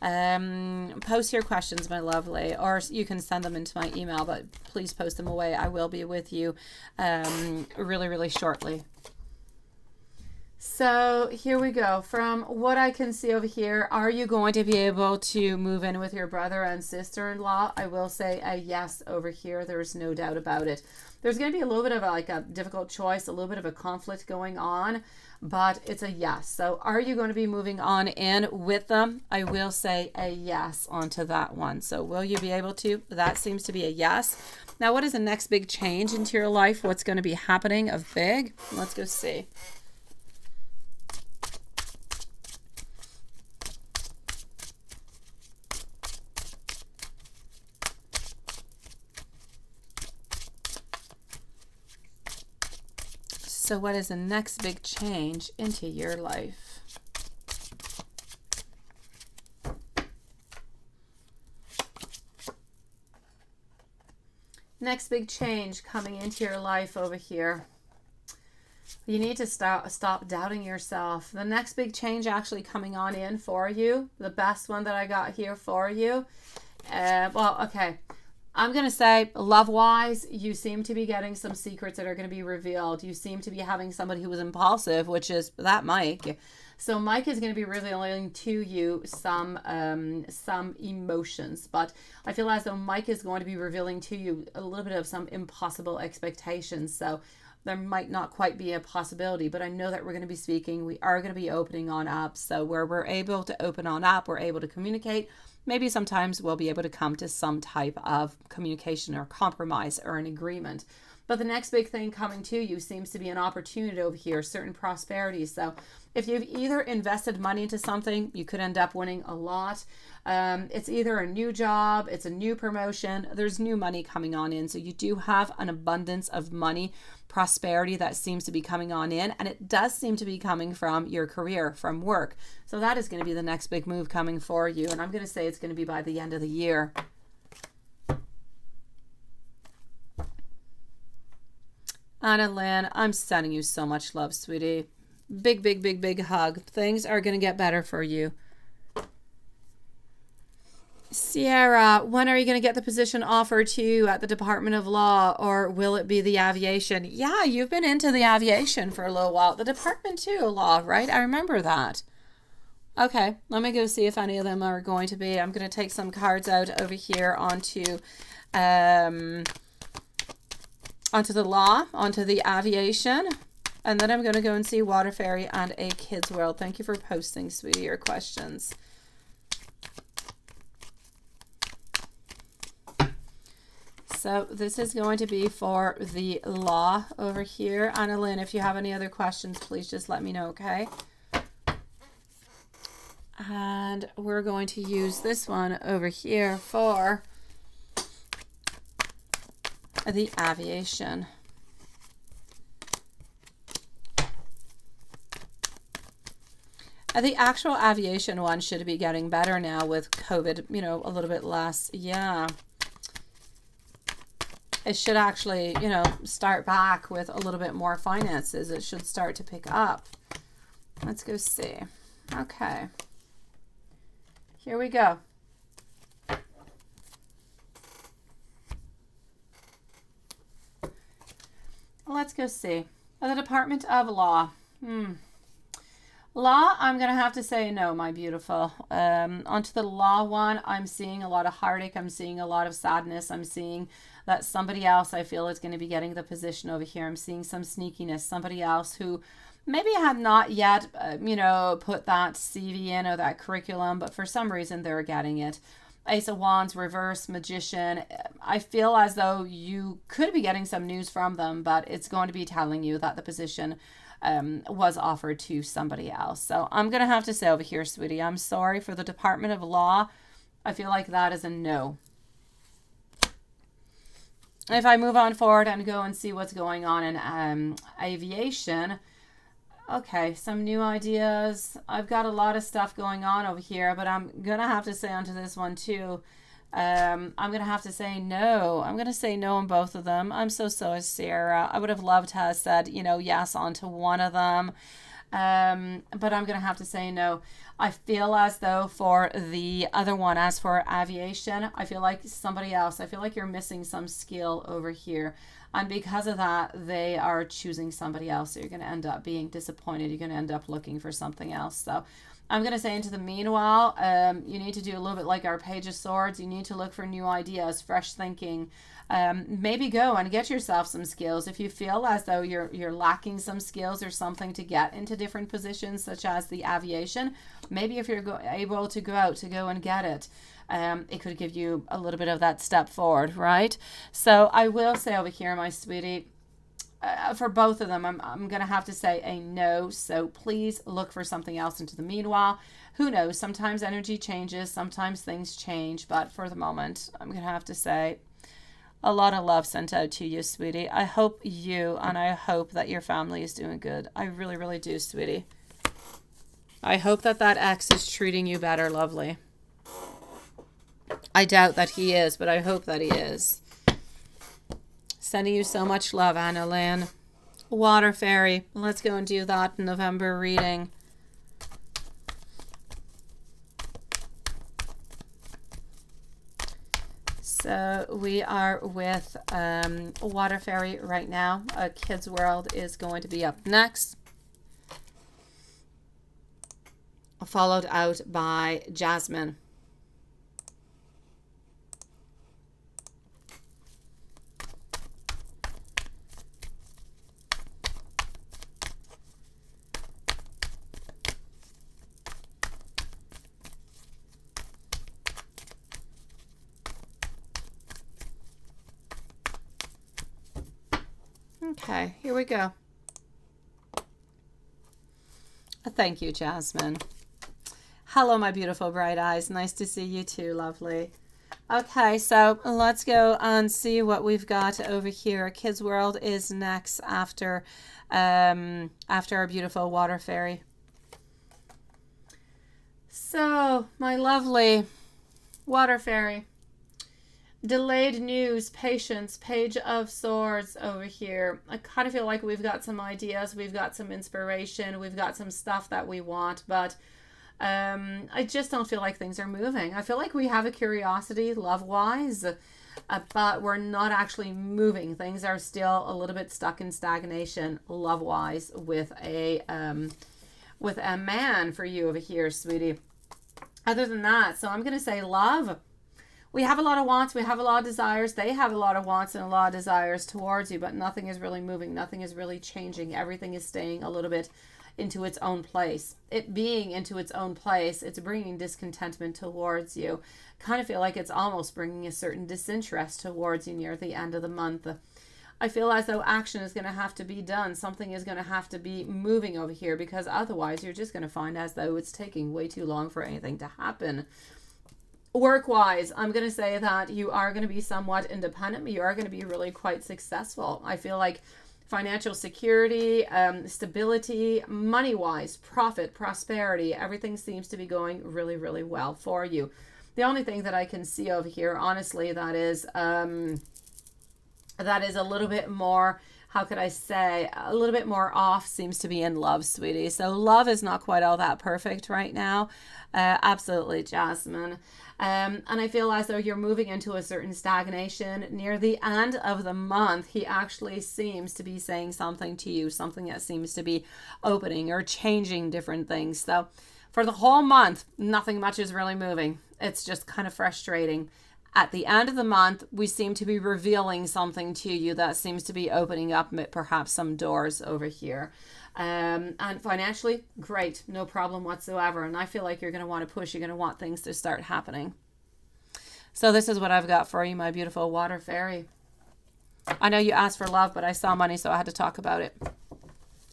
Post your questions, my lovely, or you can send them into my email, but please post them away. I will be with you really, really shortly. So here we go. From what I can see over here, are you going to be able to move in with your brother and sister-in-law? I will say a yes over here. There's no doubt about it. There's going to be a little bit of a difficult choice, a little bit of a conflict going on, but it's a yes. So are you going to be moving on in with them? I will say a yes onto that one. So will you be able to? That seems to be a yes. Now, what is the next big change into your life? What's going to be happening of big? Let's go see. So what is the next big change into your life? Next big change coming into your life over here. You need to stop doubting yourself. The next big change actually coming on in for you. The best one that I got here for you. Well, okay. I'm going to say, love-wise, you seem to be getting some secrets that are going to be revealed. You seem to be having somebody who was impulsive, which is that Mike. So Mike is going to be revealing to you some emotions. But I feel as though Mike is going to be revealing to you a little bit of some impossible expectations. So there might not quite be a possibility, but I know that we're going to be speaking. We are going to be opening on up. So where we're able to open on up, we're able to communicate. Maybe sometimes we'll be able to come to some type of communication or compromise or an agreement. But the next big thing coming to you seems to be an opportunity over here, certain prosperity. So if you've either invested money into something, you could end up winning a lot. It's either a new job, it's a new promotion, there's new money coming on in. So you do have an abundance of money, prosperity that seems to be coming on in. And it does seem to be coming from your career, from work. So that is going to be the next big move coming for you. And I'm going to say it's going to be by the end of the year. Anna Lynn, I'm sending you so much love, sweetie. Big, big, big, big hug. Things are going to get better for you. Sierra, when are you going to get the position offered to you at the Department of Law, or will it be the aviation? Yeah, you've been into the aviation for a little while. The Department too, Law, right? I remember that. Okay, let me go see if any of them are going to be. I'm going to take some cards out over here onto the law, onto the aviation, and then I'm going to go and see Water Fairy and a Kids World. Thank you for posting, sweetie, your questions. So this is going to be for the law over here. Annalyn, if you have any other questions, please just let me know, okay? And we're going to use this one over here for the aviation. The actual aviation one should be getting better now with COVID, you know, a little bit less. Yeah. It should actually, you know, start back with a little bit more finances. It should start to pick up. Let's go see. Okay. Here we go. Let's go see. The Department of Law. Law, I'm going to have to say no, my beautiful. Onto the law one, I'm seeing a lot of heartache. I'm seeing a lot of sadness. I'm seeing that somebody else I feel is going to be getting the position over here. I'm seeing some sneakiness. Somebody else who maybe had not yet, you know, put that CV in or that curriculum, but for some reason they're getting it. Ace of Wands, reverse, Magician. I feel as though you could be getting some news from them, but it's going to be telling you that the position was offered to somebody else. So I'm going to have to say over here, sweetie, I'm sorry for the Department of Law. I feel like that is a no. if I move on forward and go and see what's going on in aviation, okay, some new ideas. I've got a lot of stuff going on over here, but I'm going to have to say onto this one too. I'm going to have to say no. I'm going to say no on both of them. I'm so sorry, Sarah. I would have loved to have said, you know, yes onto one of them. But I'm going to have to say no. I feel as though for the other one, as for aviation, I feel like somebody else, I feel like you're missing some skill over here. And because of that, they are choosing somebody else. So you're going to end up being disappointed. You're going to end up looking for something else. So I'm going to say into the meanwhile, you need to do a little bit like our Page of Swords. You need to look for new ideas, fresh thinking. Maybe go and get yourself some skills. If you feel as though you're lacking some skills or something to get into different positions, such as the aviation, maybe if you're able to go out to go and get it, it could give you a little bit of that step forward, right? So I will say over here, my sweetie, for both of them, I'm going to have to say a no. So please look for something else into the meanwhile. Who knows? Sometimes energy changes. Sometimes things change. But for the moment, I'm going to have to say a lot of love sent out to you, sweetie. I hope you and I hope that your family is doing good. I really, really do, sweetie. I hope that that ex is treating you better, lovely. I doubt that he is, but I hope that he is. Sending you so much love, Anna Lynn. Water Fairy. Let's go and do that November reading. So we are with Water Fairy right now. Kids World is going to be up next. Followed out by Jasmine. Okay, here we go. Thank you, Jasmine. Hello, my beautiful bright eyes. Nice to see you too, lovely. Okay, so let's go and see what we've got over here. Kids World is next after our beautiful Water Fairy. So, my lovely Water Fairy. Delayed news, patience, Page of Swords over here. I kind of feel like we've got some ideas, we've got some inspiration, we've got some stuff that we want, but I just don't feel like things are moving. I feel like we have a curiosity love-wise, but we're not actually moving. Things are still a little bit stuck in stagnation love-wise with a man for you over here, sweetie. Other than that, so I'm going to say love. We have a lot of wants, we have a lot of desires. They have a lot of wants and a lot of desires towards you, but nothing is really moving. Nothing is really changing. Everything is staying a little bit into its own place. It being into its own place, it's bringing discontentment towards you. Kind of feel like it's almost bringing a certain disinterest towards you near the end of the month. I feel as though action is going to have to be done. Something is going to have to be moving over here, because otherwise you're just going to find as though it's taking way too long for anything to happen. Work-wise, I'm going to say that you are going to be somewhat independent, but you are going to be really quite successful. I feel like financial security, stability, money-wise, profit, prosperity, everything seems to be going really, really well for you. The only thing that I can see over here, honestly, that is a little bit more, how could I say, a little bit more off seems to be in love, sweetie. So love is not quite all that perfect right now. Absolutely, Jasmine. And I feel as though you're moving into a certain stagnation. Near the end of the month, he actually seems to be saying something to you, something that seems to be opening or changing different things. So for the whole month, nothing much is really moving. It's just kind of frustrating. At the end of the month, we seem to be revealing something to you that seems to be opening up perhaps some doors over here. And financially, great, no problem whatsoever. And I feel like you're going to want to push. You're going to want things to start happening. So this is what I've got for you, my beautiful Water Fairy. I know you asked for love, but I saw money, so I had to talk about it.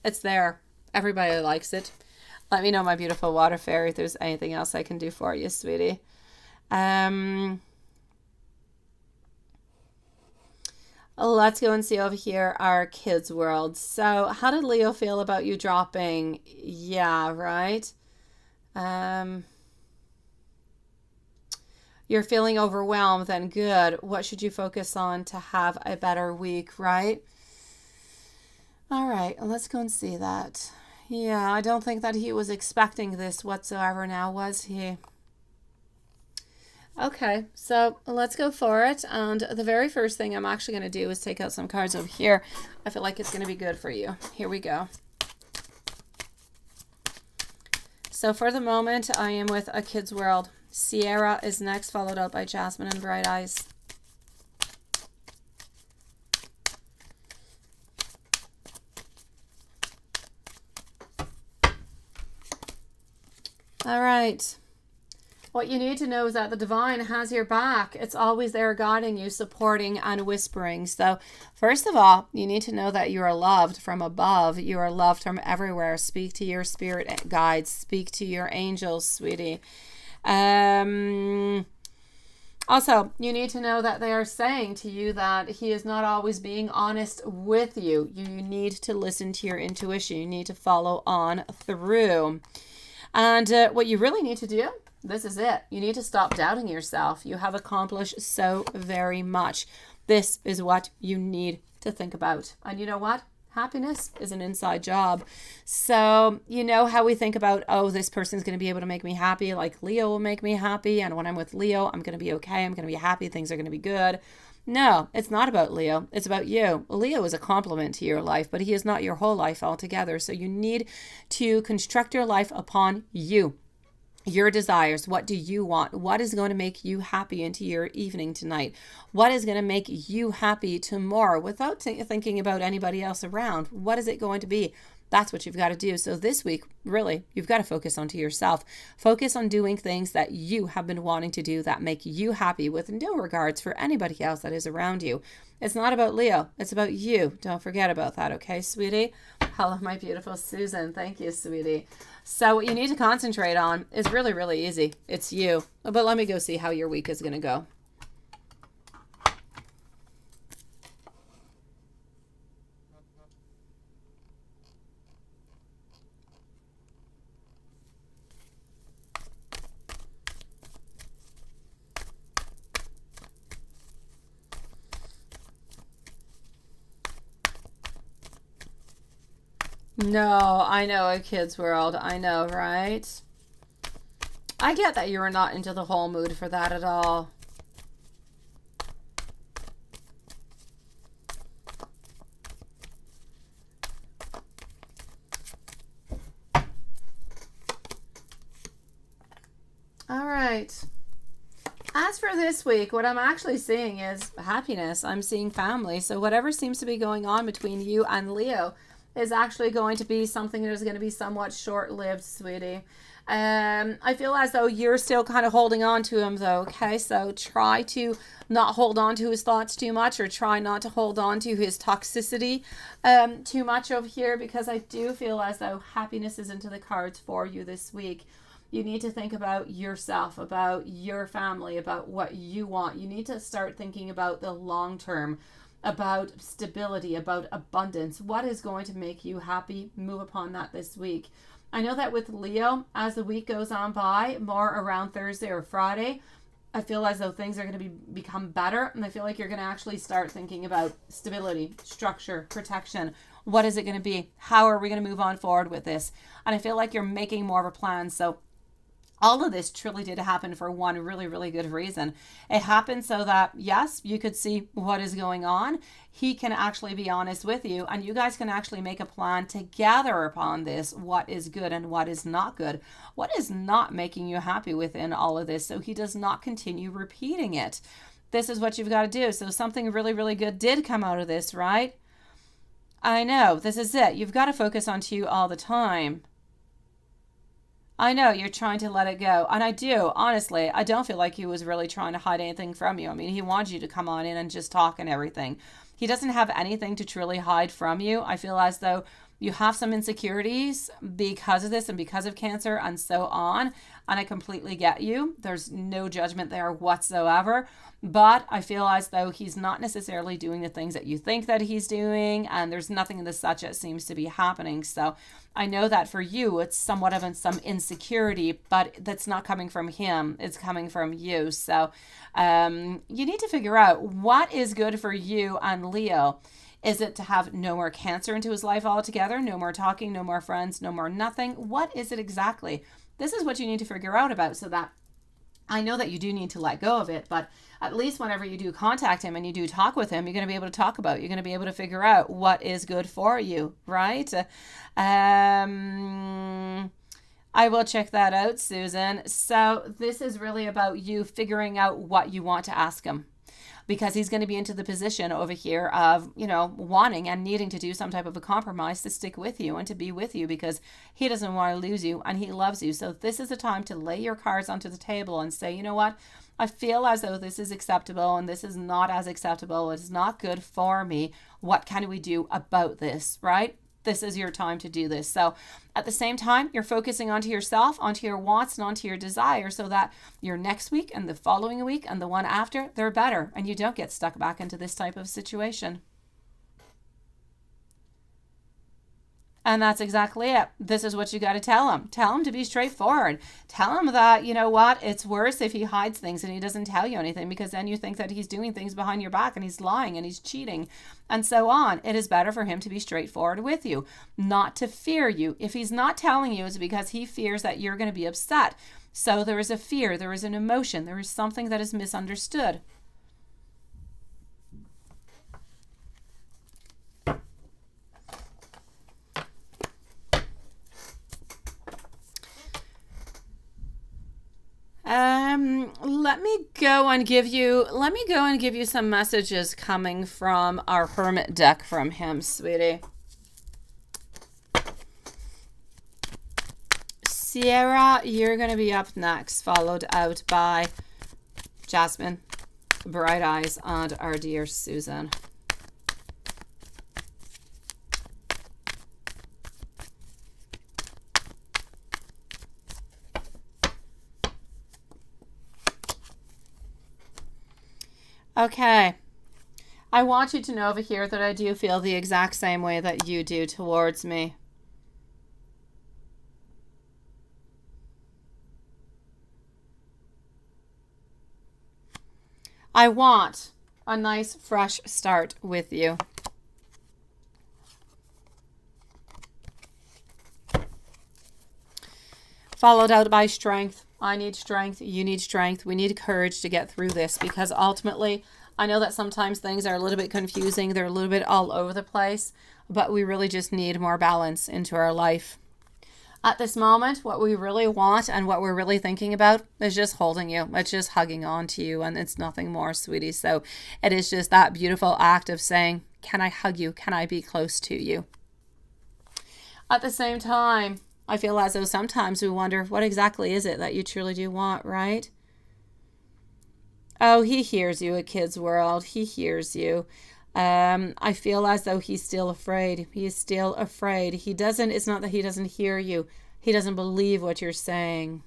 It's there. Everybody likes it. Let me know, my beautiful Water Fairy, if there's anything else I can do for you, sweetie. Let's go and see over here our kids' world. So how did Leo feel about you dropping? Yeah, right. You're feeling overwhelmed, then good. What should you focus on to have a better week, right? All right, let's go and see that. Yeah, I don't think that he was expecting this whatsoever now, was he? Okay, so let's go for it. And the very first thing I'm actually going to do is take out some cards over here. I feel like it's going to be good for you. Here we go. So for the moment, I am with A Kid's World. Sierra is next, followed up by Jasmine and Bright Eyes. All right. What you need to know is that the divine has your back. It's always there guiding you, supporting, and whispering. So first of all, you need to know that you are loved from above. You are loved from everywhere. Speak to your spirit guides. Speak to your angels, sweetie. Also, you need to know that they are saying to you that he is not always being honest with you. You need to listen to your intuition. You need to follow on through. And what you really need to do, this is it. You need to stop doubting yourself. You have accomplished so very much. This is what you need to think about. And you know what? Happiness is an inside job. So you know how we think about, oh, this person's going to be able to make me happy, like Leo will make me happy. And when I'm with Leo, I'm going to be okay. I'm going to be happy. Things are going to be good. No, it's not about Leo. It's about you. Leo is a complement to your life, but he is not your whole life altogether. So you need to construct your life upon you. Your desires. What do you want? What is going to make you happy into your evening tonight? What is going to make you happy tomorrow without thinking about anybody else around? What is it going to be? That's what you've got to do. So this week, really, you've got to focus onto yourself. Focus on doing things that you have been wanting to do that make you happy with no regards for anybody else that is around you. It's not about Leo. It's about you. Don't forget about that, okay, sweetie? Hello, my beautiful Susan. Thank you, sweetie. So what you need to concentrate on is really, really easy. It's you. But let me go see how your week is going to go. No, I know, A Kid's World. I know, right? I get that you are not into the whole mood for that at all. All right. As for this week, what I'm actually seeing is happiness. I'm seeing family. So whatever seems to be going on between you and Leo is actually going to be something that is going to be somewhat short-lived, sweetie. I feel as though you're still kind of holding on to him, though, okay? So try to not hold on to his thoughts too much, or try not to hold on to his toxicity too much over here, because I do feel as though happiness is into the cards for you this week. You need to think about yourself, about your family, about what you want. You need to start thinking about the long term, about stability, about abundance. What is going to make you happy? Move upon that this week. I know that with Leo, as the week goes on by, more around Thursday or Friday, I feel as though things are going to become better. And I feel like you're going to actually start thinking about stability, structure, protection. What is it going to be? How are we going to move on forward with this? And I feel like you're making more of a plan. So all of this truly did happen for one really, really good reason. It happened so that, yes, you could see what is going on. He can actually be honest with you, and you guys can actually make a plan together upon this, what is good and what is not good. What is not making you happy within all of this, so he does not continue repeating it. This is what you've got to do. So something really, really good did come out of this, right? I know, this is it. You've got to focus on you all the time. I know you're trying to let it go. And I do, honestly, I don't feel like he was really trying to hide anything from you. I mean, he wants you to come on in and just talk and everything. He doesn't have anything to truly hide from you. I feel as though you have some insecurities because of this and because of Cancer and so on. And I completely get you. There's no judgment there whatsoever. But I feel as though he's not necessarily doing the things that you think that he's doing. And there's nothing in the such that seems to be happening. So I know that for you, it's somewhat of some insecurity, but that's not coming from him. It's coming from you. So you need to figure out what is good for you and Leo. Is it to have no more Cancer into his life altogether? No more talking, no more friends, no more nothing? What is it exactly? This is what you need to figure out about, so that I know that you do need to let go of it, but at least whenever you do contact him and you do talk with him, you're going to be able to talk about, you're going to be able to figure out what is good for you, right? I will check that out, Susan. So this is really about you figuring out what you want to ask him, because he's going to be into the position over here of, wanting and needing to do some type of a compromise to stick with you and to be with you, because he doesn't want to lose you and he loves you. So this is a time to lay your cards onto the table and say, you know what? I feel as though this is acceptable and this is not as acceptable. It's not good for me. What can we do about this, right? This is your time to do this. So at the same time, you're focusing onto yourself, onto your wants, and onto your desire, so that your next week and the following week and the one after, they're better, and you don't get stuck back into this type of situation. And that's exactly it. This is what you got to tell him. Tell him to be straightforward. Tell him that, you know what, it's worse if he hides things and he doesn't tell you anything, because then you think that he's doing things behind your back and he's lying and he's cheating and so on. It is better for him to be straightforward with you, not to fear you. If he's not telling you, it's because he fears that you're going to be upset. So there is a fear, there is an emotion, there is something that is misunderstood. Let me go and give you some messages coming from our Hermit deck from him, sweetie. Sierra, you're going to be up next, followed out by Jasmine, Bright Eyes, and our dear Susan. Okay, I want you to know over here that I do feel the exact same way that you do towards me. I want a nice fresh start with you. Followed out by strength. I need strength. You need strength. We need courage to get through this, because ultimately, I know that sometimes things are a little bit confusing. They're a little bit all over the place, but we really just need more balance into our life. At this moment, what we really want and what we're really thinking about is just holding you. It's just hugging on to you, and it's nothing more, sweetie. So it is just that beautiful act of saying, can I hug you? Can I be close to you? At the same time, I feel as though sometimes we wonder, what exactly is it that you truly do want, right? Oh, he hears you, a kid's world. He hears you. I feel as though he's still afraid. He is still afraid. It's not that he doesn't hear you. He doesn't believe what you're saying.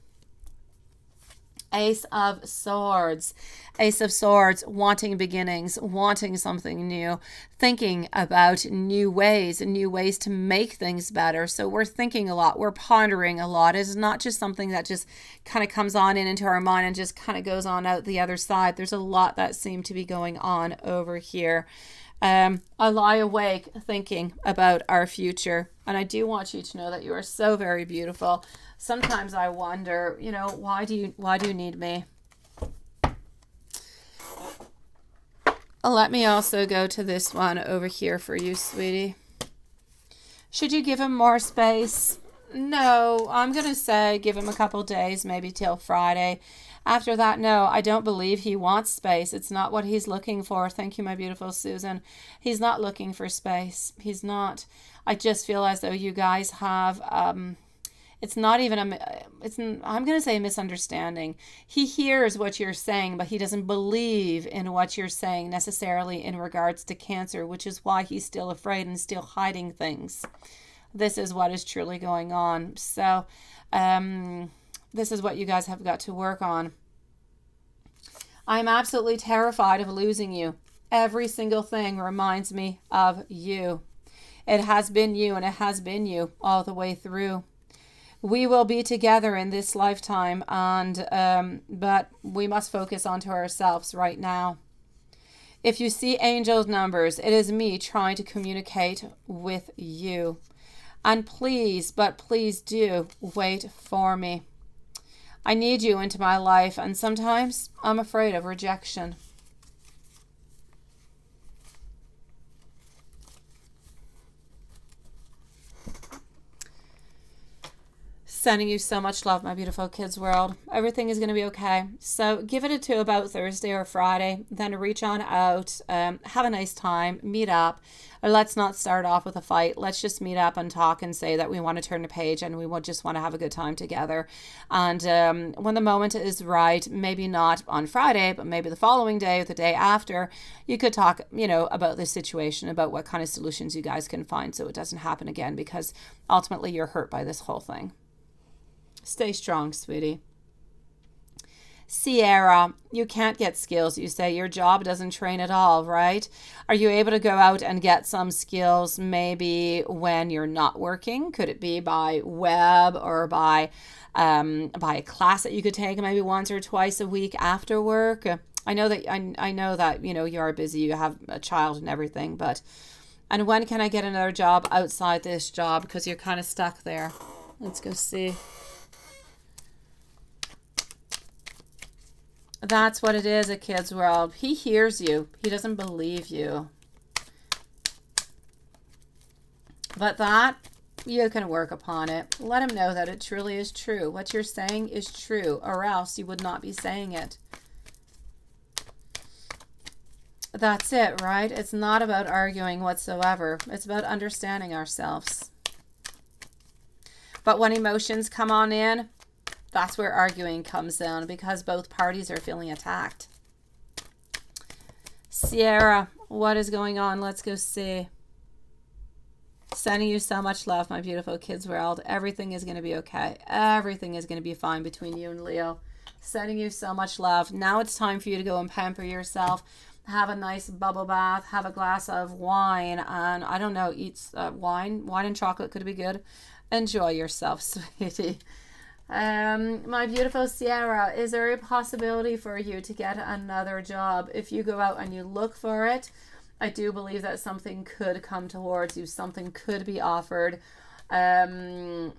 Ace of Swords. Ace of Swords, wanting beginnings, wanting something new, thinking about new ways to make things better. So we're thinking a lot, we're pondering a lot. It's not just something that just kind of comes on into our mind and just kind of goes on out the other side. There's a lot that seems to be going on over here. I lie awake thinking about our future, and I do want you to know that you are so very beautiful. Sometimes I wonder, why do you need me? Let me also go to this one over here for you, sweetie. Should you give him more space? No, I'm going to say give him a couple days, maybe till Friday. After that, no, I don't believe he wants space. It's not what he's looking for. Thank you, my beautiful Susan. He's not looking for space. He's not. I just feel as though you guys have, it's not even I'm going to say misunderstanding. He hears what you're saying, but he doesn't believe in what you're saying necessarily in regards to Cancer, which is why he's still afraid and still hiding things. This is what is truly going on. So this is what you guys have got to work on. I'm absolutely terrified of losing you. Every single thing reminds me of you. It has been you, and it has been you all the way through. We will be together in this lifetime, and but we must focus onto ourselves right now. If you see angels numbers, it is me trying to communicate with you. And please, but please do wait for me. I need you into my life, and sometimes I'm afraid of rejection. Sending you so much love, my beautiful kids world. Everything is going to be okay. So give it to about Thursday or Friday. Then reach on out. Have a nice time. Meet up. Let's not start off with a fight. Let's just meet up and talk and say that we want to turn the page and we just want to have a good time together. And when the moment is right, maybe not on Friday, but maybe the following day or the day after, you could talk, about this situation, about what kind of solutions you guys can find so it doesn't happen again, because ultimately you're hurt by this whole thing. Stay strong, sweetie. Sierra, you can't get skills. You say your job doesn't train at all, right? Are you able to go out and get some skills maybe when you're not working? Could it be by web or by a class that you could take maybe once or twice a week after work? I know that you are busy. You have a child and everything, and when can I get another job outside this job, because you're kind of stuck there? Let's go see. That's what it is, a kid's world. He hears you. He doesn't believe you. But that, you can work upon it. Let him know that it truly is true. What you're saying is true, or else you would not be saying it. That's it, right? It's not about arguing whatsoever. It's about understanding ourselves. But when emotions come on in, that's where arguing comes in, because both parties are feeling attacked. Sierra, what is going on? Let's go see. Sending you so much love, my beautiful kids world. Everything is going to be okay. Everything is going to be fine between you and Leo. Sending you so much love. Now it's time for you to go and pamper yourself. Have a nice bubble bath. Have a glass of wine. And I don't know, eat wine. Wine and chocolate could be good. Enjoy yourself, sweetie. My beautiful Sierra, is there a possibility for you to get another job? If you go out and you look for it, I do believe that something could come towards you. Something could be offered. But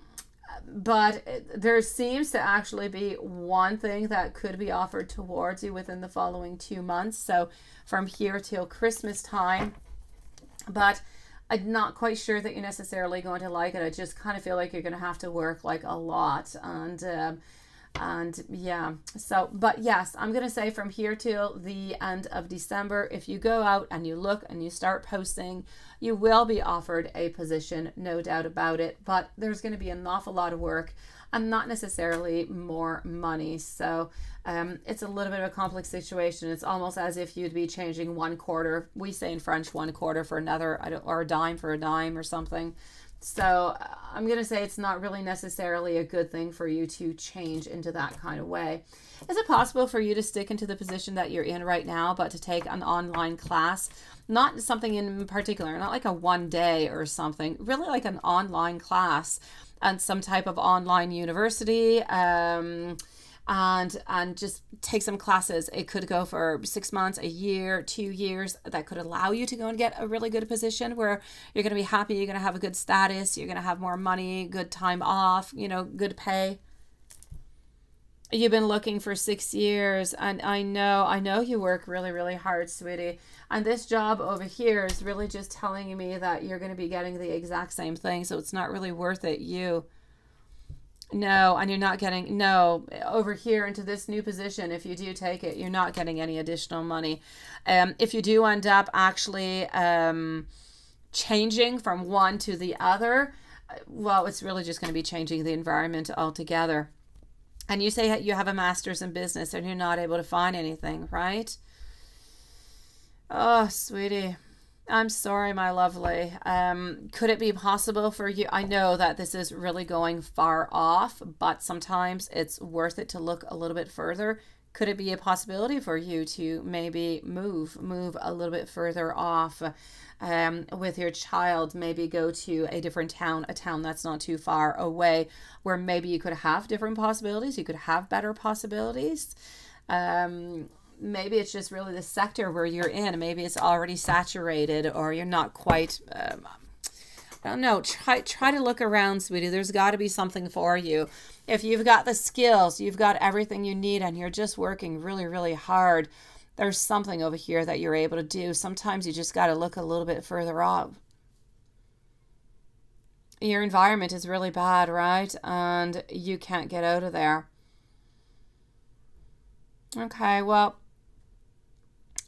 there seems to actually be one thing that could be offered towards you within the following 2 months. So from here till Christmas time. But I'm not quite sure that you're necessarily going to like it. I just kind of feel like you're going to have to work like a lot. And yeah, so, but yes, I'm going to say from here till the end of December, if you go out and you look and you start posting, you will be offered a position, no doubt about it. But there's going to be an awful lot of work and not necessarily more money. So it's a little bit of a complex situation. It's almost as if you'd be changing one quarter. We say in French, one quarter for another, or a dime for a dime or something. So I'm going to say it's not really necessarily a good thing for you to change into that kind of way. Is it possible for you to stick into the position that you're in right now, but to take an online class? Not something in particular, not like a 1 day or something, really like an online class and some type of online university, and just take some classes. It could go for 6 months, a year, 2 years. That could allow you to go and get a really good position where you're going to be happy, you're going to have a good status, you're going to have more money, good time off, good pay. You've been looking for 6 years, and I know you work really, really hard, sweetie. And this job over here is really just telling me that you're going to be getting the exact same thing, so it's not really worth it. No, and you're not getting, over here into this new position, if you do take it, you're not getting any additional money. If you do end up actually changing from one to the other, well, it's really just going to be changing the environment altogether. And you say you have a master's in business and you're not able to find anything, right? Oh, sweetie. I'm sorry, my lovely. Could it be possible for you? I know that this is really going far off, but sometimes it's worth it to look a little bit further. Could it be a possibility for you to maybe move a little bit further off with your child? Maybe go to a different town, a town that's not too far away, where maybe you could have different possibilities. You could have better possibilities. Maybe it's just really the sector where you're in. Maybe it's already saturated, or you're not quite. I don't know. Try to look around, sweetie. There's got to be something for you. If you've got the skills, you've got everything you need, and you're just working really, really hard, there's something over here that you're able to do. Sometimes you just got to look a little bit further up. Your environment is really bad, right? And you can't get out of there. Okay, well,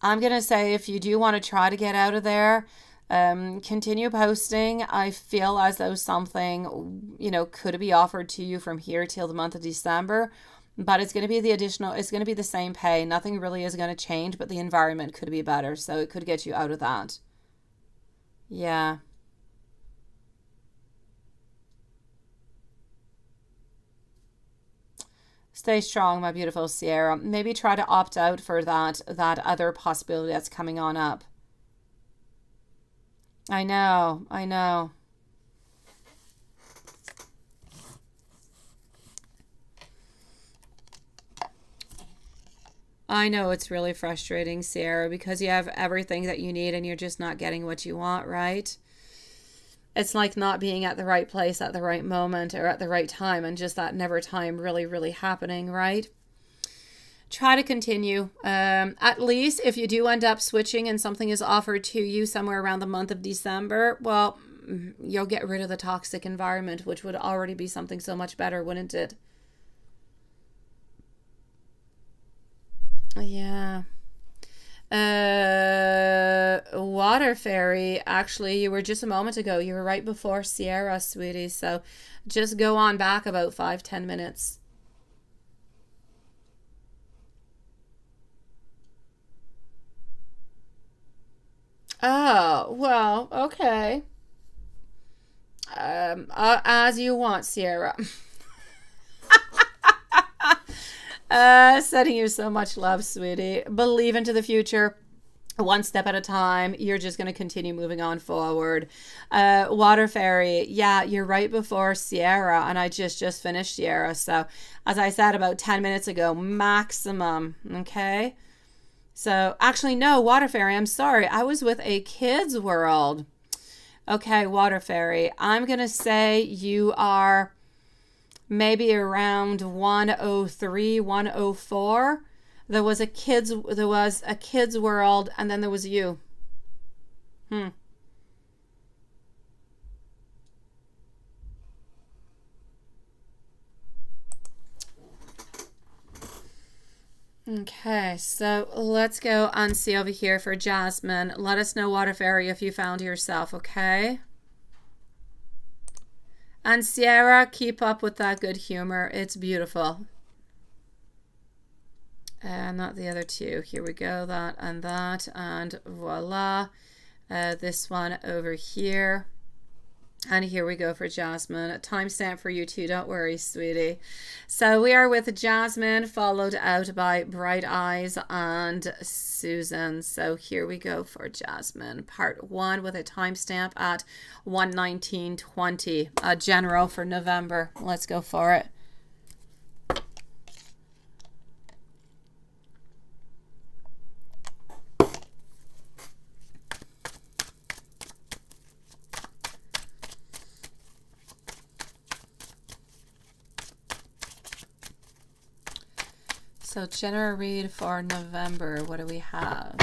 I'm going to say if you do want to try to get out of there, continue posting. I feel as though something, could be offered to you from here till the month of December, but it's going to be it's going to be the same pay. Nothing really is going to change, but the environment could be better. So it could get you out of that. Yeah. Stay strong, my beautiful Sierra. Maybe try to opt out for that other possibility that's coming on up. I know. I know it's really frustrating, Sierra, because you have everything that you need and you're just not getting what you want, right? It's like not being at the right place at the right moment or at the right time, and just that never time really, really happening, right? Try to continue. At least if you do end up switching and something is offered to you somewhere around the month of December, well, you'll get rid of the toxic environment, which would already be something so much better, wouldn't it? Yeah. Water fairy, actually, you were just a moment ago. You were right before Sierra, sweetie. So just go on back about 5-10 minutes. Oh, well, okay. As you want, Sierra. Sending you so much love, sweetie. Believe into the future. One step at a time. You're just going to continue moving on forward. Water fairy. Yeah, you're right before Sierra, and I just finished Sierra. So, as I said about 10 minutes ago, maximum. Okay. So, actually, no, water fairy. I'm sorry. I was with a kid's world. Okay, water fairy. I'm going to say you are maybe around 103, 104. There was a kids world, and then there was you. Okay, so let's go and see over here for Jasmine. Let us know, water fairy, if you found yourself, okay? And Sierra, keep up with that good humor. It's beautiful. And not the other two. Here we go, that, and voila. This one over here. And here we go for Jasmine. A timestamp for you too, don't worry, sweetie. So we are with Jasmine, followed out by Bright Eyes and Susan. So here we go for Jasmine. Part 1 with a timestamp at 1:19:20. General for November. Let's go for it. So general read for November. What do we have?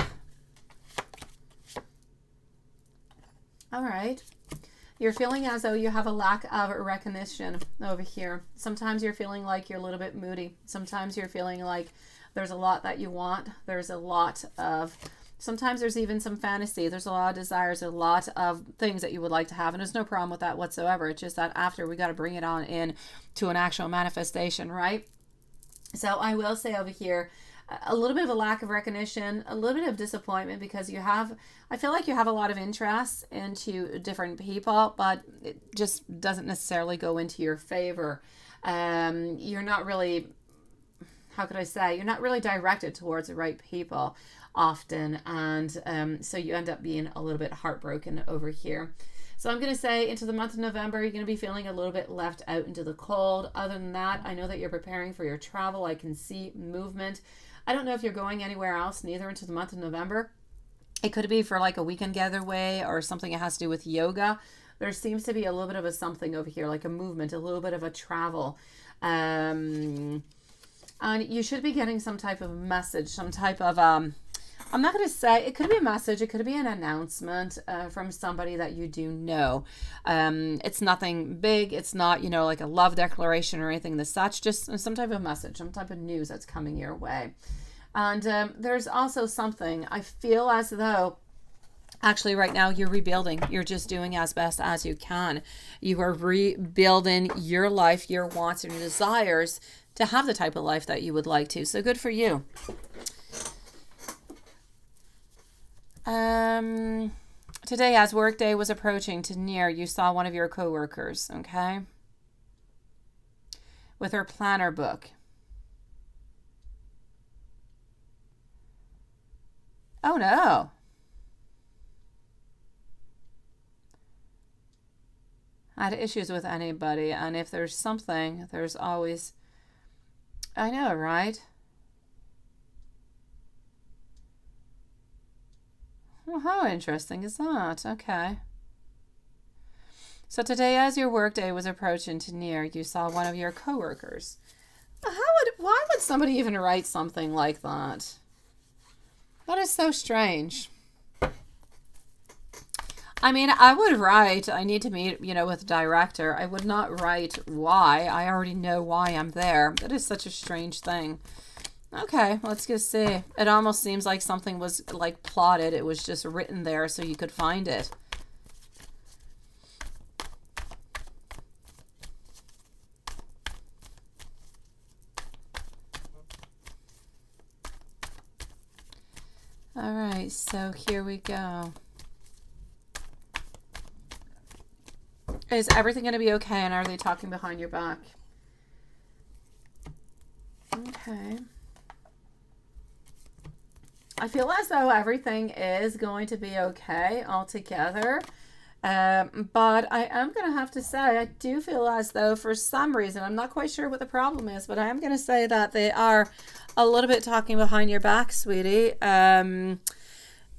All right. You're feeling as though you have a lack of recognition over here. Sometimes you're feeling like you're a little bit moody. Sometimes you're feeling like there's a lot that you want. There's a lot of, sometimes there's even some fantasy. There's a lot of desires, a lot of things that you would like to have. And there's no problem with that whatsoever. It's just that after we got to bring it on in to an actual manifestation, right? So I will say over here, a little bit of a lack of recognition, a little bit of disappointment, because I feel like you have a lot of interest into different people, but it just doesn't necessarily go into your favor. You're not really, how could I say, you're not really directed towards the right people often, and so you end up being a little bit heartbroken over here. So I'm going to say into the month of November, you're going to be feeling a little bit left out into the cold. Other than that, I know that you're preparing for your travel. I can see movement. I don't know if you're going anywhere else, neither, into the month of November. It could be for like a weekend getaway or something that has to do with yoga. There seems to be a little bit of a something over here, like a movement, a little bit of a travel. And you should be getting some type of message, some type of... I'm not going to say, it could be a message, it could be an announcement from somebody that you do know. It's nothing big, it's not, like a love declaration or anything as such, just some type of message, some type of news that's coming your way. And there's also something, I feel as though, actually right now you're rebuilding, you're just doing as best as you can. You are rebuilding your life, your wants and your desires to have the type of life that you would like to. So good for you. Today, as workday was approaching to near, you saw one of your coworkers, okay, with her planner book. Oh no. I had issues with anybody, and if there's something, there's always, I know, right? Well, how interesting is that? Okay. So today, as your workday was approaching to near, you saw one of your coworkers. Why would somebody even write something like that? That is so strange. I mean, I would write, I need to meet, with the director. I would not write why. I already know why I'm there. That is such a strange thing. Okay, let's just see. It almost seems like something was like plotted. It was just written there so you could find it. All right, so here we go. Is everything going to be okay, and are they talking behind your back? Okay. I feel as though everything is going to be okay altogether. But I am going to have to say, I do feel as though for some reason, I'm not quite sure what the problem is, but I am going to say that they are a little bit talking behind your back, sweetie.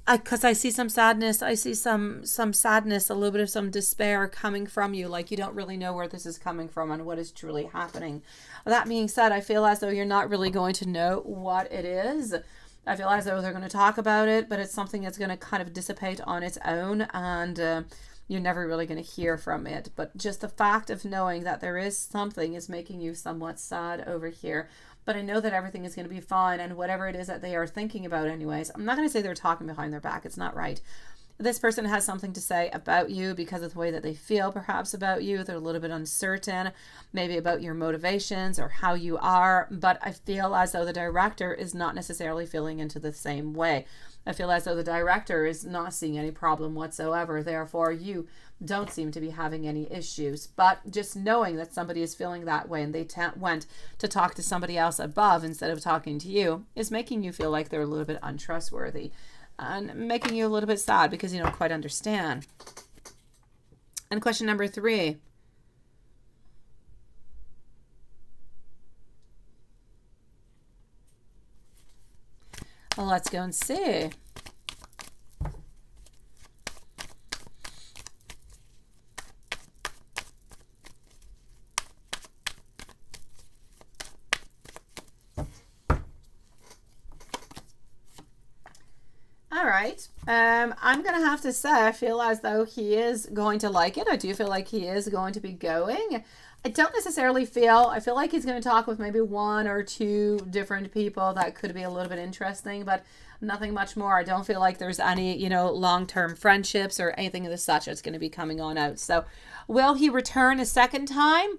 Because I see some sadness. I see some sadness, a little bit of some despair coming from you. Like you don't really know where this is coming from and what is truly happening. That being said, I feel as though you're not really going to know what it is. I feel as though they're going to talk about it, but it's something that's going to kind of dissipate on its own, and you're never really going to hear from it. But just the fact of knowing that there is something is making you somewhat sad over here. But I know that everything is going to be fine, and whatever it is that they are thinking about anyways, I'm not going to say they're talking behind their back. It's not right. This person has something to say about you because of the way that they feel perhaps about you. They're a little bit uncertain, maybe about your motivations or how you are. But I feel as though the director is not necessarily feeling into the same way. I feel as though the director is not seeing any problem whatsoever. Therefore, you don't seem to be having any issues. But just knowing that somebody is feeling that way and they went to talk to somebody else above instead of talking to you is making you feel like they're a little bit untrustworthy. And making you a little bit sad because you don't quite understand. And question number 3. Well, let's go and see. All right. I'm going to have to say, I feel as though he is going to like it. I do feel like he is going to be going. I don't necessarily I feel like he's going to talk with maybe 1 or 2 different people that could be a little bit interesting, but nothing much more. I don't feel like there's any, long-term friendships or anything of the such that's going to be coming on out. So will he return a second time?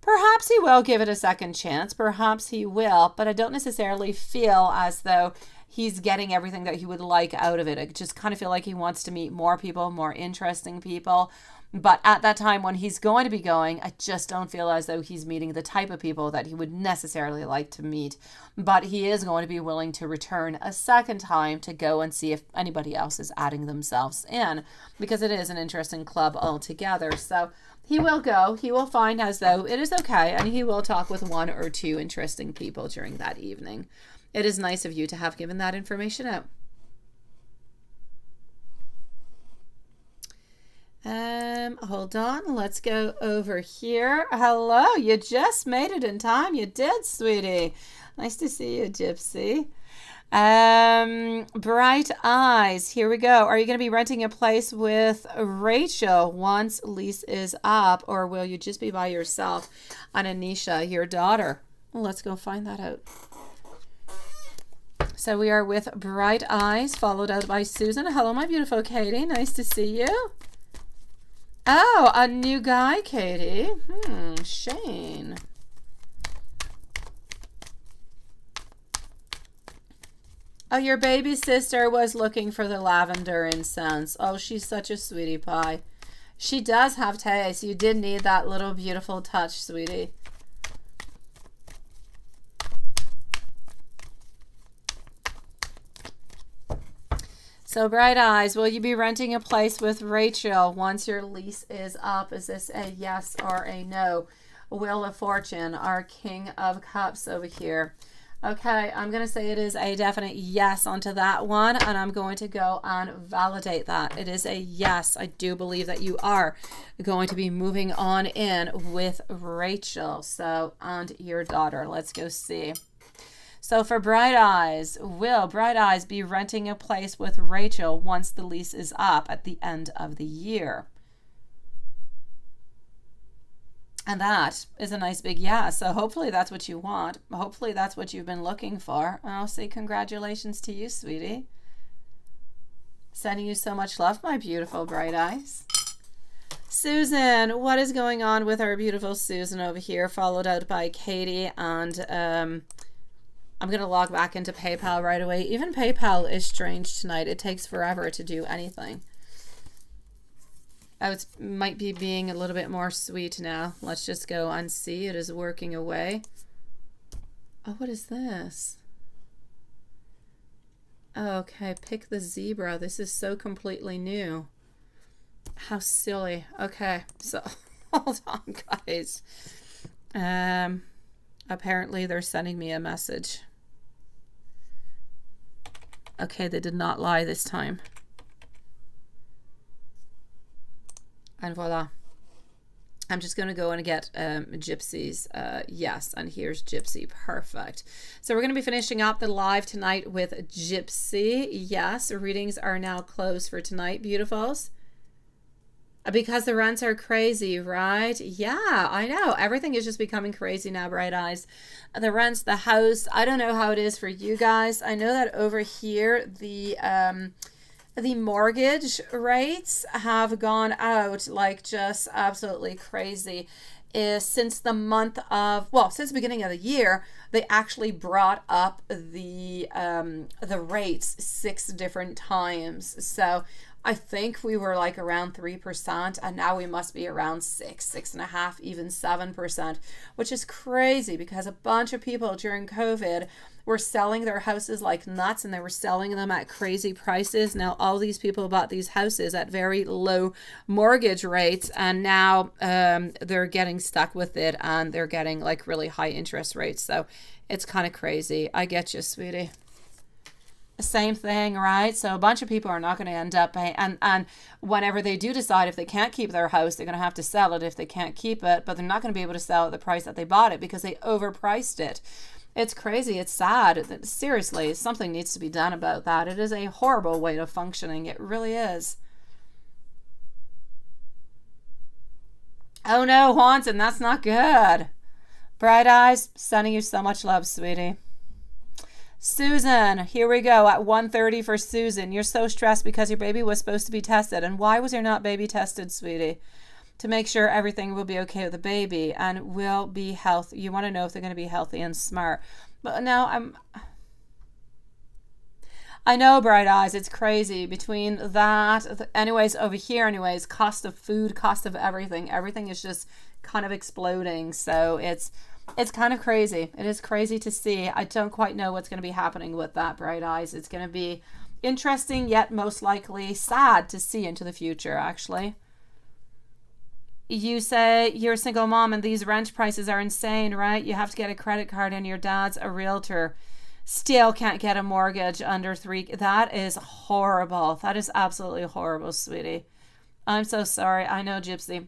Perhaps he will give it a second chance. Perhaps he will, but I don't necessarily feel as though he's getting everything that he would like out of it. I just kind of feel like he wants to meet more people, more interesting people. But at that time when he's going to be going, I just don't feel as though he's meeting the type of people that he would necessarily like to meet. But he is going to be willing to return a second time to go and see if anybody else is adding themselves in, because it is an interesting club altogether. So he will go. He will find as though it is okay, and he will talk with one or two interesting people during that evening. It is nice of you to have given that information out. Hold on. Let's go over here. Hello. You just made it in time. You did, sweetie. Nice to see you, Gypsy. Bright eyes. Here we go. Are you going to be renting a place with Rachel once lease is up, or will you just be by yourself? And Anisha, your daughter. Well, let's go find that out. So we are with Bright Eyes, followed out by Susan. Hello, my beautiful Katie. Nice to see you. Oh, a new guy, Katie. Shane. Oh, your baby sister was looking for the lavender incense. Oh, she's such a sweetie pie. She does have taste. You did need that little beautiful touch, sweetie. So Bright Eyes, will you be renting a place with Rachel once your lease is up? Is this a yes or a no? Wheel of Fortune, our King of Cups over here. Okay, I'm going to say it is a definite yes onto that one, and I'm going to go and validate that. It is a yes. I do believe that you are going to be moving on in with Rachel. So, and your daughter. Let's go see. So for Bright Eyes, will Bright Eyes be renting a place with Rachel once the lease is up at the end of the year? And that is a nice big yes. So hopefully that's what you want. Hopefully that's what you've been looking for. And I'll say congratulations to you, sweetie. Sending you so much love, my beautiful Bright Eyes. Susan, what is going on with our beautiful Susan over here, followed out by Katie, and I'm going to log back into PayPal right away. Even PayPal is strange tonight. It takes forever to do anything. Oh, it might be being a little bit more sweet now. Let's just go and see. It is working away. Oh, what is this? Okay, pick the zebra. This is so completely new. How silly. Okay, so hold on, guys. Apparently they're sending me a message. Okay, they did not lie this time. And voila. I'm just going to go and get Gypsy's yes, and here's Gypsy. Perfect. So we're going to be finishing up the live tonight with Gypsy. Yes, readings are now closed for tonight, beautifuls. Because the rents are crazy, right? Yeah, I know. Everything is just becoming crazy now, Bright Eyes. The rents, the house. I don't know how it is for you guys. I know that over here, the mortgage rates have gone out like just absolutely crazy. Since the month of, well, since the beginning of the year, they actually brought up the rates 6 different times. So I think we were like around 3%, and now we must be around 6.5%, even 7%, which is crazy because a bunch of people during COVID were selling their houses like nuts, and they were selling them at crazy prices. Now all these people bought these houses at very low mortgage rates, and now they're getting stuck with it, and they're getting like really high interest rates. So it's kind of crazy. I get you, sweetie. Same thing, right? So a bunch of people are not going to end up paying, and whenever they do decide if they can't keep their house, they're going to have to sell it if they can't keep it, but they're not going to be able to sell at the price that they bought it because they overpriced it. It's crazy. It's sad. Seriously, something needs to be done about that. It is a horrible way of functioning. It really is. Oh no, Juanson, that's not good. Bright Eyes, sending you so much love, sweetie. Susan, here we go at 1:30 for Susan. You're so stressed because your baby was supposed to be tested. And why was your not baby tested, sweetie? to make sure everything will be okay with the baby and will be healthy. You want to know if they're going to be healthy and smart. But now I know, bright eyes, it's crazy between that. Anyways, over here, anyways, cost of food, cost of everything. Everything is just kind of exploding. So it's kind of crazy. It is crazy to see. I don't quite know what's going to be happening with that, bright eyes. It's going to be interesting, yet most likely sad to see into the future, actually. You say you're a single mom and these rent prices are insane, right? You have to get a credit card and your dad's a realtor. Still can't get a mortgage under 3. That is horrible. That is absolutely horrible, sweetie. I'm so sorry. I know, Gypsy.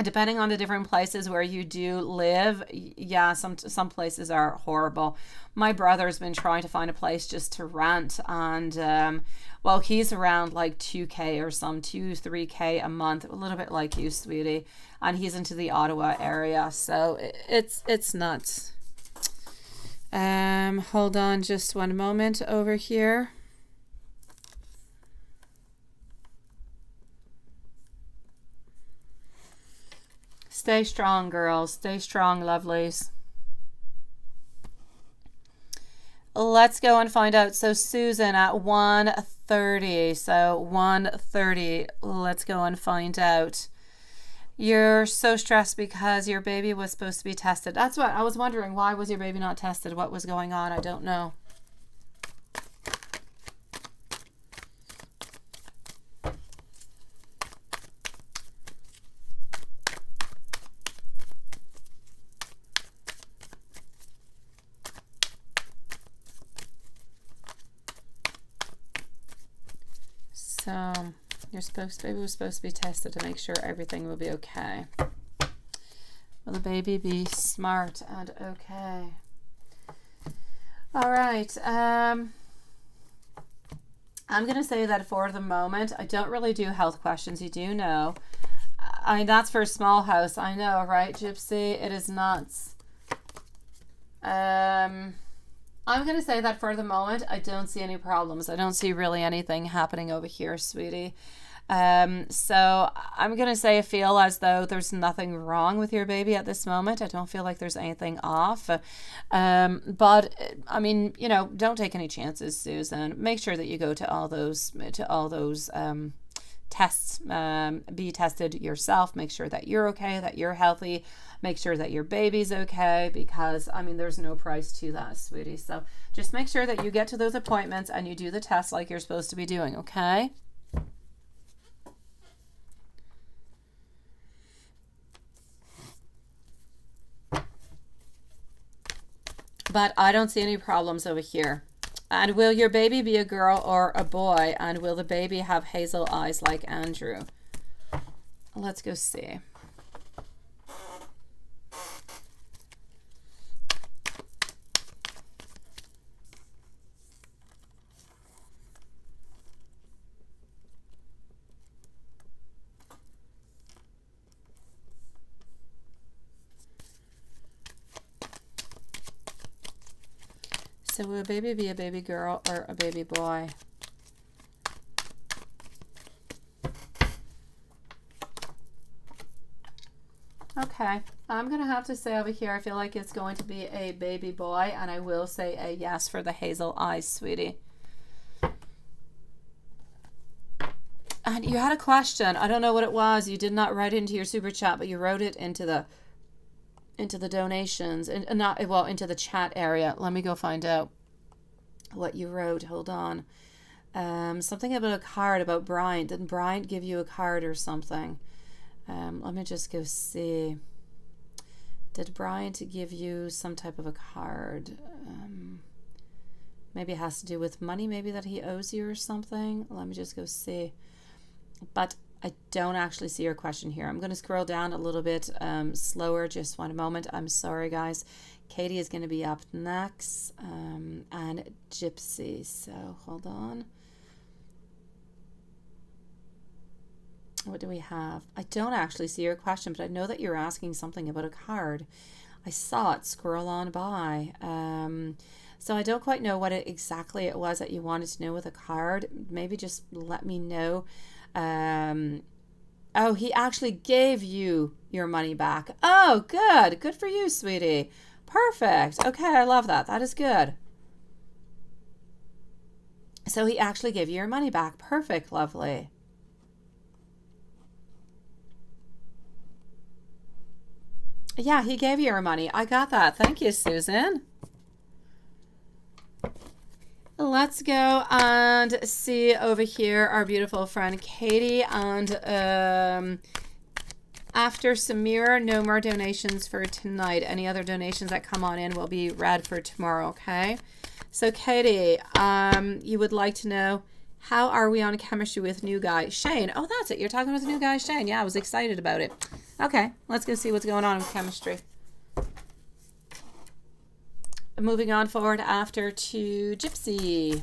Depending on the different places where you do live, yeah, some places are horrible. My brother's been trying to find a place just to rent, and well, he's around like 2K or some 2-3K a month, a little bit like you, sweetie, and he's into the Ottawa area, so it's nuts. Hold on just one moment over here. Stay strong, girls. Stay strong, lovelies. Let's go and find out. So Susan at 1:30. So 1:30. Let's go and find out. You're so stressed because your baby was supposed to be tested. That's what I was wondering. Why was your baby not tested? What was going on? I don't know. So baby was supposed to be tested to make sure everything will be okay. Will the baby be smart and okay? All right. I'm going to say that for the moment, I don't really do health questions. You do know. I mean, that's for a small house. I know, right, Gypsy? It is nuts. I'm going to say that for the moment, I don't see any problems. I don't see really anything happening over here, sweetie. So I'm going to say I feel as though there's nothing wrong with your baby at this moment. I don't feel like there's anything off. But I mean, you know, don't take any chances, Susan. Make sure that you go to all those tests, be tested yourself. Make sure that you're okay, that you're healthy. Make sure that your baby's okay, because I mean, there's no price to that, sweetie. So just make sure that you get to those appointments and you do the tests like you're supposed to be doing, okay? But I don't see any problems over here. And will your baby be a girl or a boy? And will the baby have hazel eyes like Andrew? Let's go see. So will a baby be a baby girl or a baby boy? Okay, I'm going to have to say over here, I feel like it's going to be a baby boy, and I will say a yes for the hazel eyes, sweetie. And you had a question. I don't know what it was. You did not write it into your super chat, but you wrote it into the donations, and not, well, into the chat area. Let me go find out what you wrote. Hold on. Something about a card about Bryant. Didn't Bryant give you a card or something? Let me just go see. Did Bryant give you some type of a card? Maybe it has to do with money, maybe that he owes you or something. Let me just go see. But I don't actually see your question here. I'm going to scroll down a little bit slower. Just one moment. I'm sorry, guys. Katie is going to be up next, and Gypsy. So hold on. What do we have? I don't actually see your question, but I know that you're asking something about a card. I saw it scroll on by. So I don't quite know what exactly it was that you wanted to know with a card. Maybe just let me know. Oh, he actually gave you your money back. Oh, good. Good for you, sweetie. Perfect. Okay, I love that. That is good. So he actually gave you your money back. Perfect. Lovely. Yeah, he gave you your money. I got that. Thank you, Susan. Let's go and see over here our beautiful friend Katie. And after Samira, no more donations for tonight. Any other donations that come on in will be read for tomorrow, okay? So Katie, you would like to know, how are we on chemistry with new guy Shane? Oh, that's it. You're talking about the new guy Shane. Yeah, I was excited about it. Okay, let's go see what's going on with chemistry. Moving on forward after to Gypsy.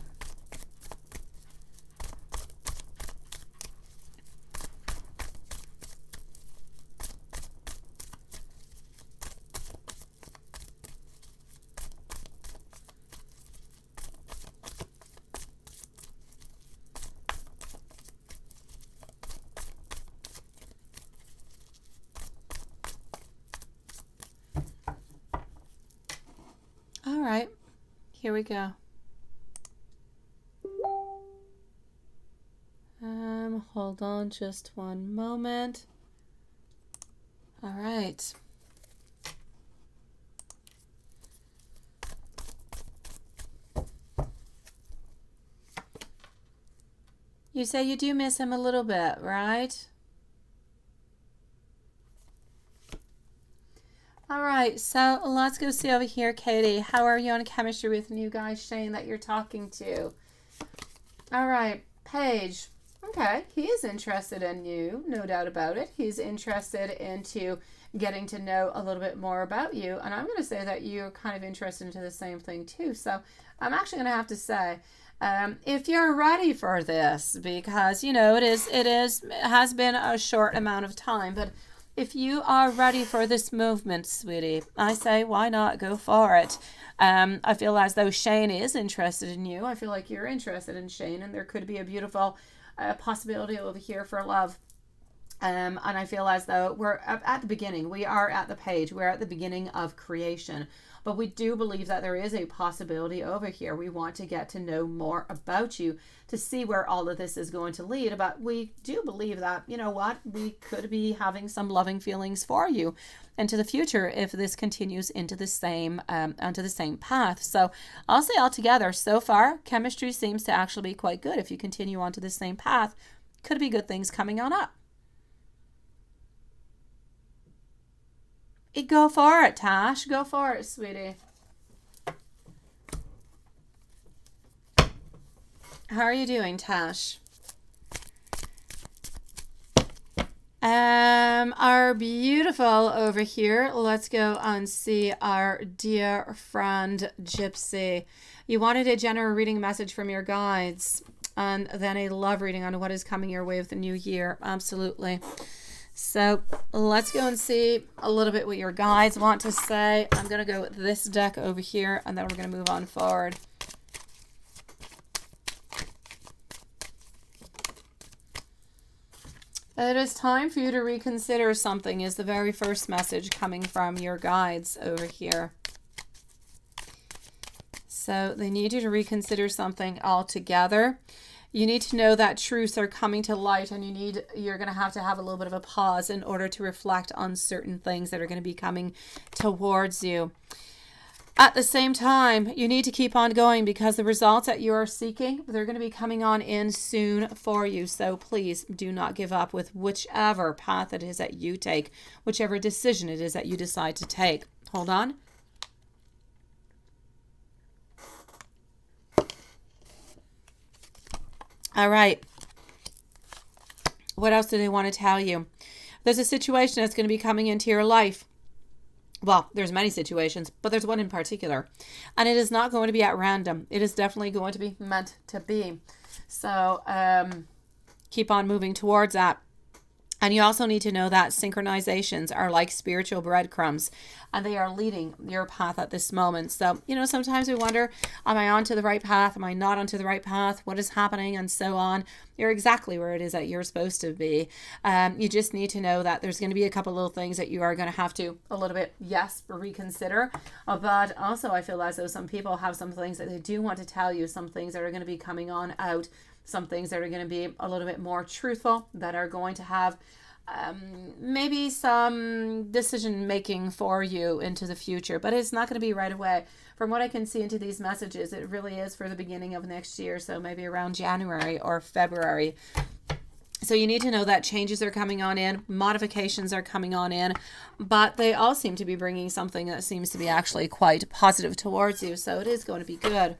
All right, here we go. Hold on just one moment. All right. You say you do miss him a little bit, right? All right, so let's go see over here, Katie. How are you on chemistry with new guy Shane that you're talking to? All right, Paige. Okay, he is interested in you, no doubt about it. He's interested into getting to know a little bit more about you. And I'm going to say that you're kind of interested into the same thing too. So I'm actually going to have to say, if you're ready for this, because, you know, it has been a short amount of time, but if you are ready for this movement, sweetie, I say, why not go for it? I feel as though Shane is interested in you. I feel like you're interested in Shane, and there could be a beautiful possibility over here for love. And I feel as though we're at the beginning. We are at the page. We're at the beginning of creation. But we do believe that there is a possibility over here. We want to get to know more about you to see where all of this is going to lead. But we do believe that, you know what, we could be having some loving feelings for you into the future if this continues into the same path. So I'll say altogether, so far, chemistry seems to actually be quite good. If you continue onto the same path, could be good things coming on up. Go for it, Tash. Go for it, sweetie. How are you doing, Tash? Our beautiful over here. Let's go and see our dear friend Gypsy. You wanted a general reading message from your guides, and then a love reading on what is coming your way with the new year. Absolutely. So let's go and see a little bit what your guides want to say. I'm going to go with this deck over here, and then we're going to move on forward. It is time for you to reconsider something is the very first message coming from your guides over here. So they need you to reconsider something altogether. You need to know that truths are coming to light, and you're going to have a little bit of a pause in order to reflect on certain things that are going to be coming towards you. At the same time, you need to keep on going because the results that you are seeking, they're going to be coming on in soon for you. So please do not give up with whichever path it is that you take, whichever decision it is that you decide to take. Hold on. All right. What else do they want to tell you? There's a situation that's going to be coming into your life. Well, there's many situations, but there's one in particular. And it is not going to be at random. It is definitely going to be meant to be. So keep on moving towards that. And you also need to know that synchronizations are like spiritual breadcrumbs, and they are leading your path at this moment. So, sometimes we wonder, am I onto the right path? Am I not onto the right path? What is happening? And so on. You're exactly where it is that you're supposed to be. You just need to know that there's going to be a couple little things that you are going to have to a little bit, yes, reconsider. But also I feel as though some people have some things that they do want to tell you, some things that are going to be coming on out, some things that are going to be a little bit more truthful, that are going to have maybe some decision making for you into the future, but it's not going to be right away. From what I can see into these messages, it really is for the beginning of next year, so maybe around January or February. So you need to know that changes are coming on in, modifications are coming on in, but they all seem to be bringing something that seems to be actually quite positive towards you, so it is going to be good.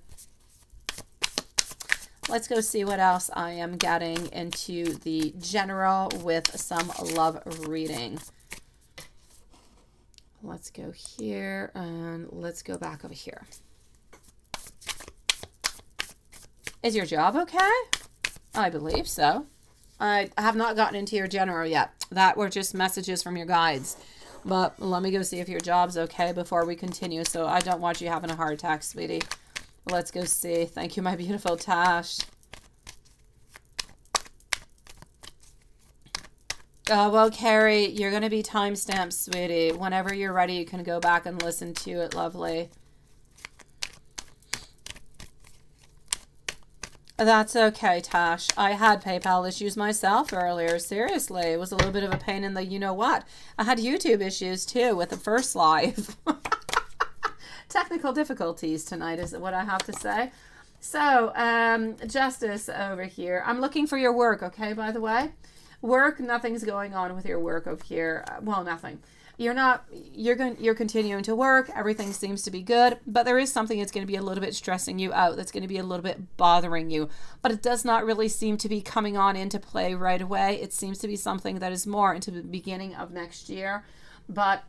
Let's go see what else I am getting into the general with some love reading. Let's go here and let's go back over here. Is your job okay? I believe so. I have not gotten into your general yet. That were just messages from your guides. But let me go see if your job's okay before we continue. So I don't want you having a heart attack, sweetie. Let's go see. Thank you, my beautiful Tash. Well, Carrie, you're going to be timestamped, sweetie. Whenever you're ready, you can go back and listen to it, lovely. That's okay, Tash. I had PayPal issues myself earlier. Seriously, it was a little bit of a pain in the you-know-what. I had YouTube issues, too, with the first live. Technical difficulties tonight is what I have to say. So, Justice over here. I'm looking for your work, okay, by the way? Work, nothing's going on with your work over here. Well, nothing. You're continuing to work. Everything seems to be good, but there is something that's going to be a little bit stressing you out. That's going to be a little bit bothering you, but it does not really seem to be coming on into play right away. It seems to be something that is more into the beginning of next year, but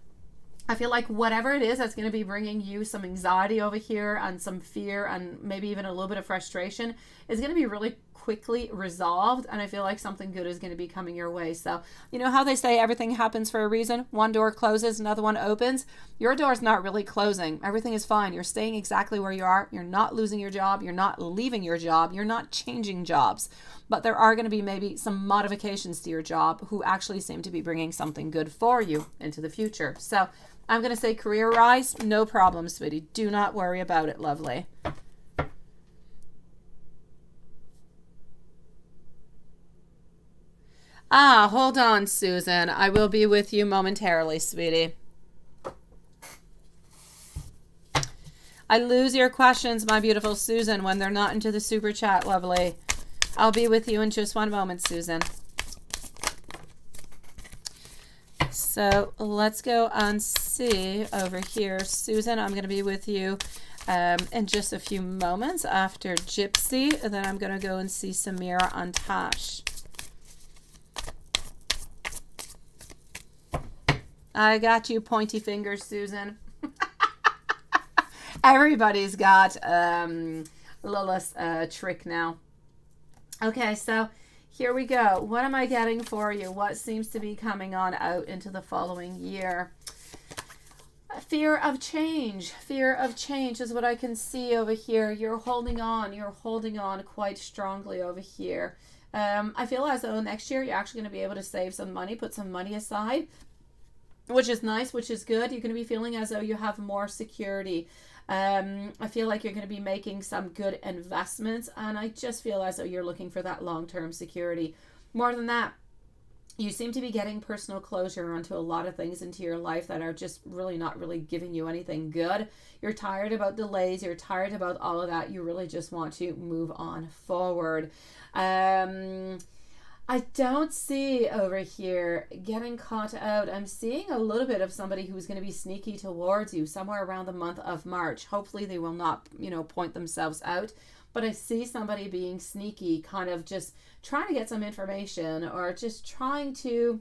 I feel like whatever it is that's going to be bringing you some anxiety over here and some fear and maybe even a little bit of frustration is going to be really quickly resolved, and I feel like something good is going to be coming your way. So you know how they say everything happens for a reason? One door closes, another one opens. Your door's not really closing. Everything is fine. You're staying exactly where you are. You're not losing your job. You're not leaving your job. You're not changing jobs. But there are going to be maybe some modifications to your job who actually seem to be bringing something good for you into the future. So I'm going to say career rise, no problem, sweetie. Do not worry about it, lovely. Hold on, Susan. I will be with you momentarily, sweetie. I lose your questions, my beautiful Susan, when they're not into the super chat, lovely. I'll be with you in just one moment, Susan. So let's go and see over here. Susan, I'm going to be with you in just a few moments after Gypsy. And then I'm going to go and see Samira and Tash. I got you, pointy fingers, Susan. Everybody's got Lilith's trick now. Okay, so here we go. What am I getting for you? What seems to be coming on out into the following year? Fear of change. Fear of change is what I can see over here. You're holding on. You're holding on quite strongly over here. I feel as though next year you're actually going to be able to save some money, put some money aside, which is nice, which is good. You're going to be feeling as though you have more security. I feel like you're going to be making some good investments, and I just feel as though you're looking for that long-term security. More than that, you seem to be getting personal closure onto a lot of things into your life that are just really not really giving you anything good. You're tired about delays. You're tired about all of that. You really just want to move on forward. I don't see over here getting caught out. I'm seeing a little bit of somebody who's going to be sneaky towards you somewhere around the month of March. Hopefully they will not, point themselves out. But I see somebody being sneaky, kind of just trying to get some information or just trying to,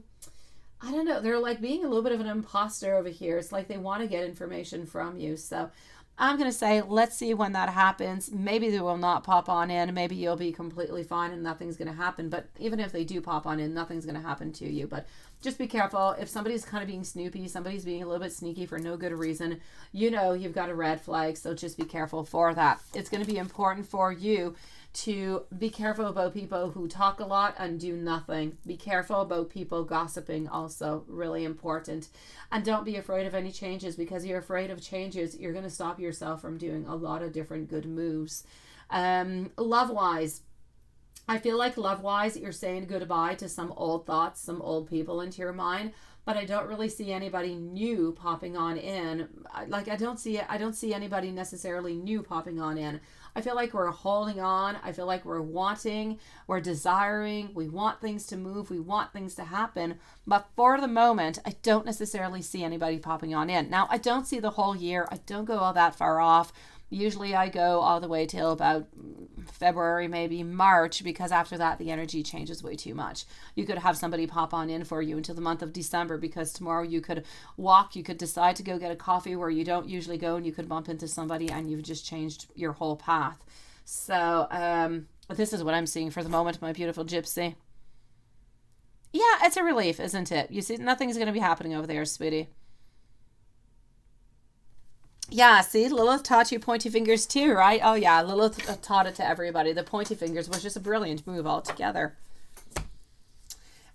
I don't know, they're like being a little bit of an imposter over here. It's like they want to get information from you. So I'm going to say, let's see when that happens. Maybe they will not pop on in. Maybe you'll be completely fine and nothing's going to happen. But even if they do pop on in, nothing's going to happen to you. But just be careful. If somebody's kind of being snoopy, somebody's being a little bit sneaky for no good reason, you know you've got a red flag. So just be careful for that. It's going to be important for you to be careful about people who talk a lot and do nothing. Be careful about people gossiping, also really important. And don't be afraid of any changes, because you're afraid of changes, you're going to stop yourself from doing a lot of different good moves. Love-wise, I feel like love-wise, you're saying goodbye to some old thoughts, some old people into your mind, but I don't really see anybody new popping on in. Like, I don't see anybody necessarily new popping on in. I feel like we're holding on. I feel like we're wanting, we're desiring, we want things to move, we want things to happen. But for the moment, I don't necessarily see anybody popping on in. Now, I don't see the whole year. I don't go all that far off. Usually I go all the way till about February, maybe March, because after that the energy changes way too much. You could have somebody pop on in for you until the month of December, because tomorrow you could walk, you could decide to go get a coffee where you don't usually go, and you could bump into somebody and you've just changed your whole path. So this is what I'm seeing for the moment, my beautiful gypsy. Yeah, it's a relief, isn't it? You see, nothing's going to be happening over there, sweetie. Yeah, see, Lilith taught you pointy fingers too, right? Oh yeah, Lilith taught it to everybody. The pointy fingers was just a brilliant move altogether.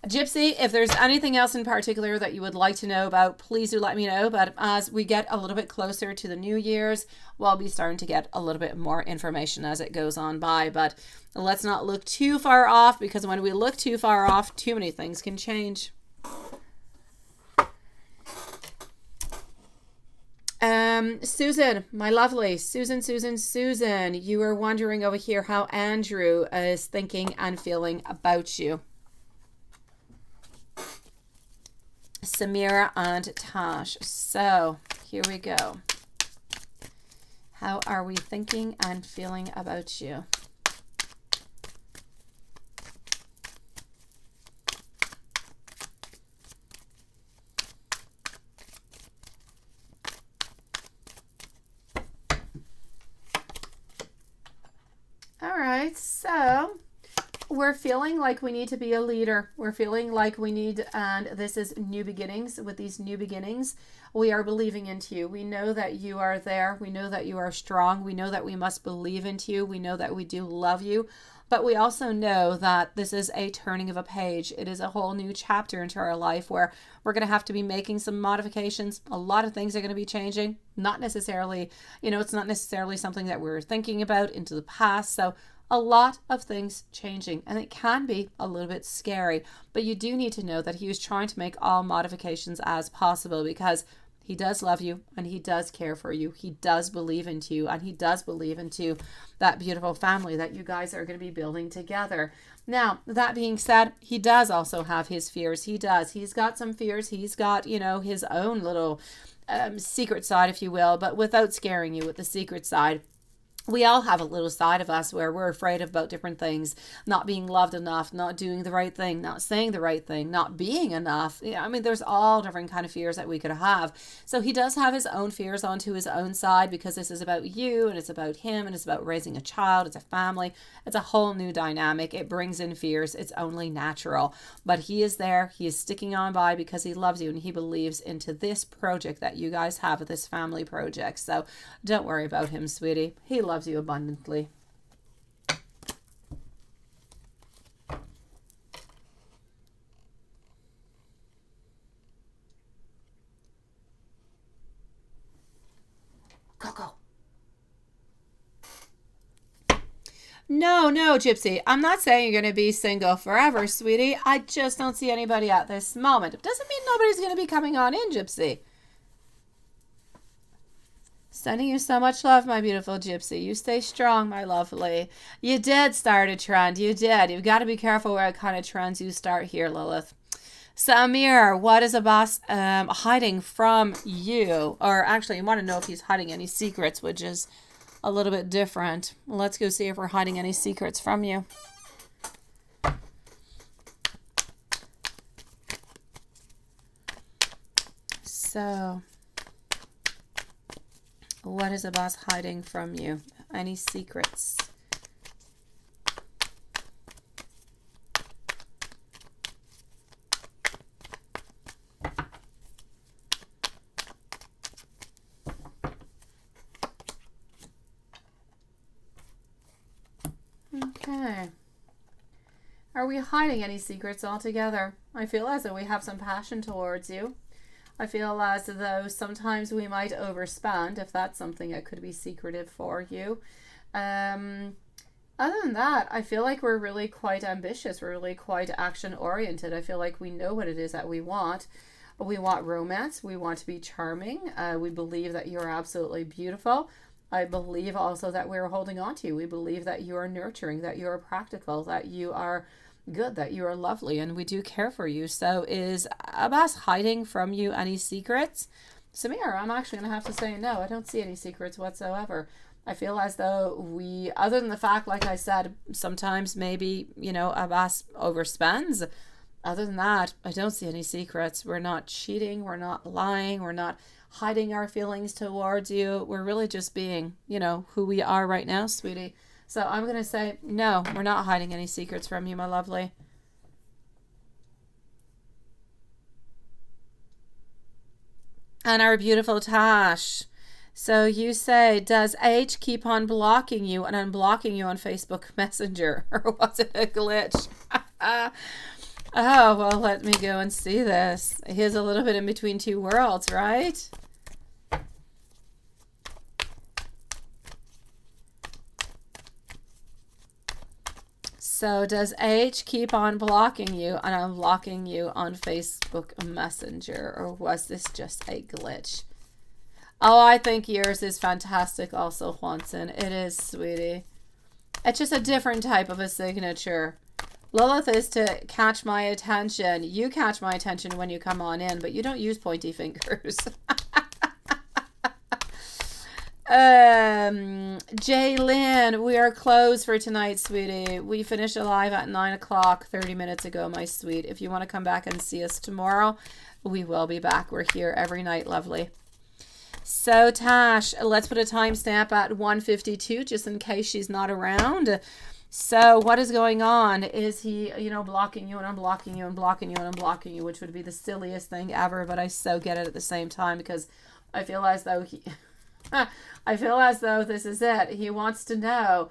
Gypsy, if there's anything else in particular that you would like to know about, please do let me know. But as we get a little bit closer to the New Year's, we'll be starting to get a little bit more information as it goes on by. But let's not look too far off, because when we look too far off, too many things can change. Susan, my lovely Susan, you were wondering over here how Andrew is thinking and feeling about you. Samira and Tash. So here we go. How are we thinking and feeling about you? So we're feeling like we need to be a leader. We're feeling like we need, and this is new beginnings. With these new beginnings, we are believing into you. We know that you are there. We know that you are strong. We know that we must believe into you. We know that we do love you. But we also know that this is a turning of a page. It is a whole new chapter into our life where we're going to have to be making some modifications. A lot of things are going to be changing. Not necessarily, it's not necessarily something that we're thinking about into the past. So a lot of things changing, and it can be a little bit scary. But you do need to know that he was trying to make all modifications as possible, because he does love you and he does care for you. He does believe into you, and he does believe into that beautiful family that you guys are going to be building together. Now, that being said, he does also have his fears. He does. He's got some fears. He's got, his own little secret side, if you will, but without scaring you with the secret side. We all have a little side of us where we're afraid about different things, not being loved enough, not doing the right thing, not saying the right thing, not being enough. There's all different kind of fears that we could have. So he does have his own fears onto his own side, because this is about you and it's about him and it's about raising a child. It's a family. It's a whole new dynamic. It brings in fears. It's only natural. But he is there. He is sticking on by because he loves you and he believes into this project that you guys have, this family project. So don't worry about him, sweetie. He loves you abundantly. Coco. No, Gypsy. I'm not saying you're going to be single forever, sweetie. I just don't see anybody at this moment. It doesn't mean nobody's going to be coming on in, Gypsy. Sending you so much love, my beautiful Gypsy. You stay strong, my lovely. You did start a trend. You did. You've got to be careful what kind of trends you start here, Lilith. So, Amir, what is a boss hiding from you? Or actually, you want to know if he's hiding any secrets, which is a little bit different. Let's go see if we're hiding any secrets from you. So What is Abbas hiding from you? Any secrets? Okay. Are we hiding any secrets altogether? I feel as though we have some passion towards you. I feel as though sometimes we might overspend, if that's something that could be secretive for you. Other than that, I feel like we're really quite ambitious. We're really quite action oriented. I feel like we know what it is that we want. We want romance. We want to be charming. We believe that you're absolutely beautiful. I believe also that we're holding on to you. We believe that you are nurturing, that you are practical, that you are good, that you are lovely, and we do care for you. So is Abbas hiding from you any secrets? Samir, I'm actually going to have to say no. I don't see any secrets whatsoever. I feel as though we, other than the fact, like I said, sometimes maybe, you know, Abbas overspends. Other than that, I don't see any secrets. We're not cheating. We're not lying. We're not hiding our feelings towards you. We're really just being, you know, who we are right now, sweetie. So I'm going to say, no, we're not hiding any secrets from you, my lovely. And our beautiful Tash. So you say, does H keep on blocking you and unblocking you on Facebook Messenger? Or was it a glitch? Oh, well, let me go and see this. He is a little bit in between two worlds, right? So does H keep on blocking you and unblocking you on Facebook Messenger? Or was this just a glitch? Oh, I think yours is fantastic also, Juanson. It is, sweetie. It's just a different type of a signature. Lilith is to catch my attention. You catch my attention when you come on in, but you don't use pointy fingers. Jaylyn, we are closed for tonight, sweetie. We finished live at 9 o'clock 30 minutes ago, my sweet. If you want to come back and see us tomorrow, we will be back. We're here every night, lovely. So, Tash, let's put a timestamp at 1:52 just in case she's not around. So, what is going on? Is he, you know, blocking you and unblocking you and blocking you and unblocking you, which would be the silliest thing ever, but I so get it at the same time because I feel as though he... I feel as though this is it. He wants to know,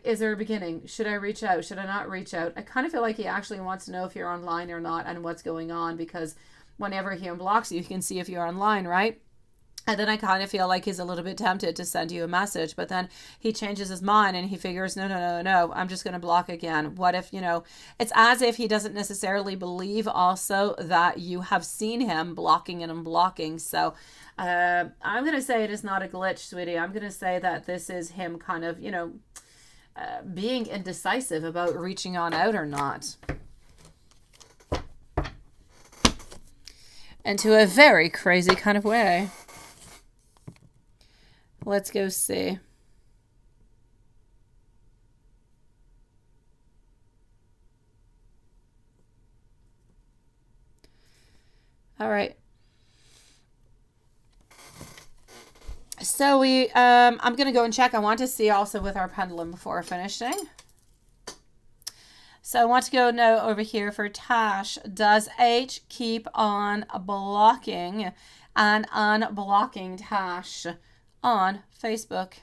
is there a beginning? Should I reach out? Should I not reach out? I kind of feel like he actually wants to know if you're online or not and what's going on, because whenever he unblocks you, you can see if you're online, right? And then I kind of feel like he's a little bit tempted to send you a message, but then he changes his mind and he figures, no, I'm just going to block again. What if, you know, it's as if he doesn't necessarily believe also that you have seen him blocking and unblocking. So I'm going to say it is not a glitch, sweetie. I'm going to say that this is him kind of, you know, being indecisive about reaching on out or not. Into a very crazy kind of way. Let's go see. All right. So I'm going to go and check. I want to see also with our pendulum before finishing. So I want to go now over here for Tash. Does H keep on blocking and unblocking Tash on Facebook?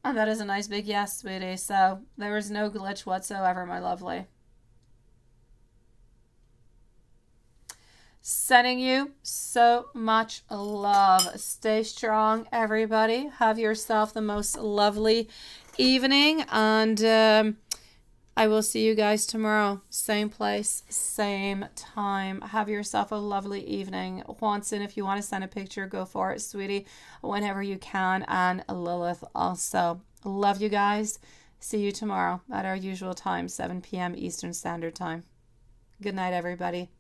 And that is a nice big yes, sweetie. So there is no glitch whatsoever, my lovely. Sending you so much love. Stay strong, everybody. Have yourself the most lovely evening. And I will see you guys tomorrow. Same place, same time. Have yourself a lovely evening. Juanson, if you want to send a picture, go for it, sweetie, whenever you can. And Lilith also. Love you guys. See you tomorrow at our usual time, 7 p.m. Eastern Standard Time. Good night, everybody.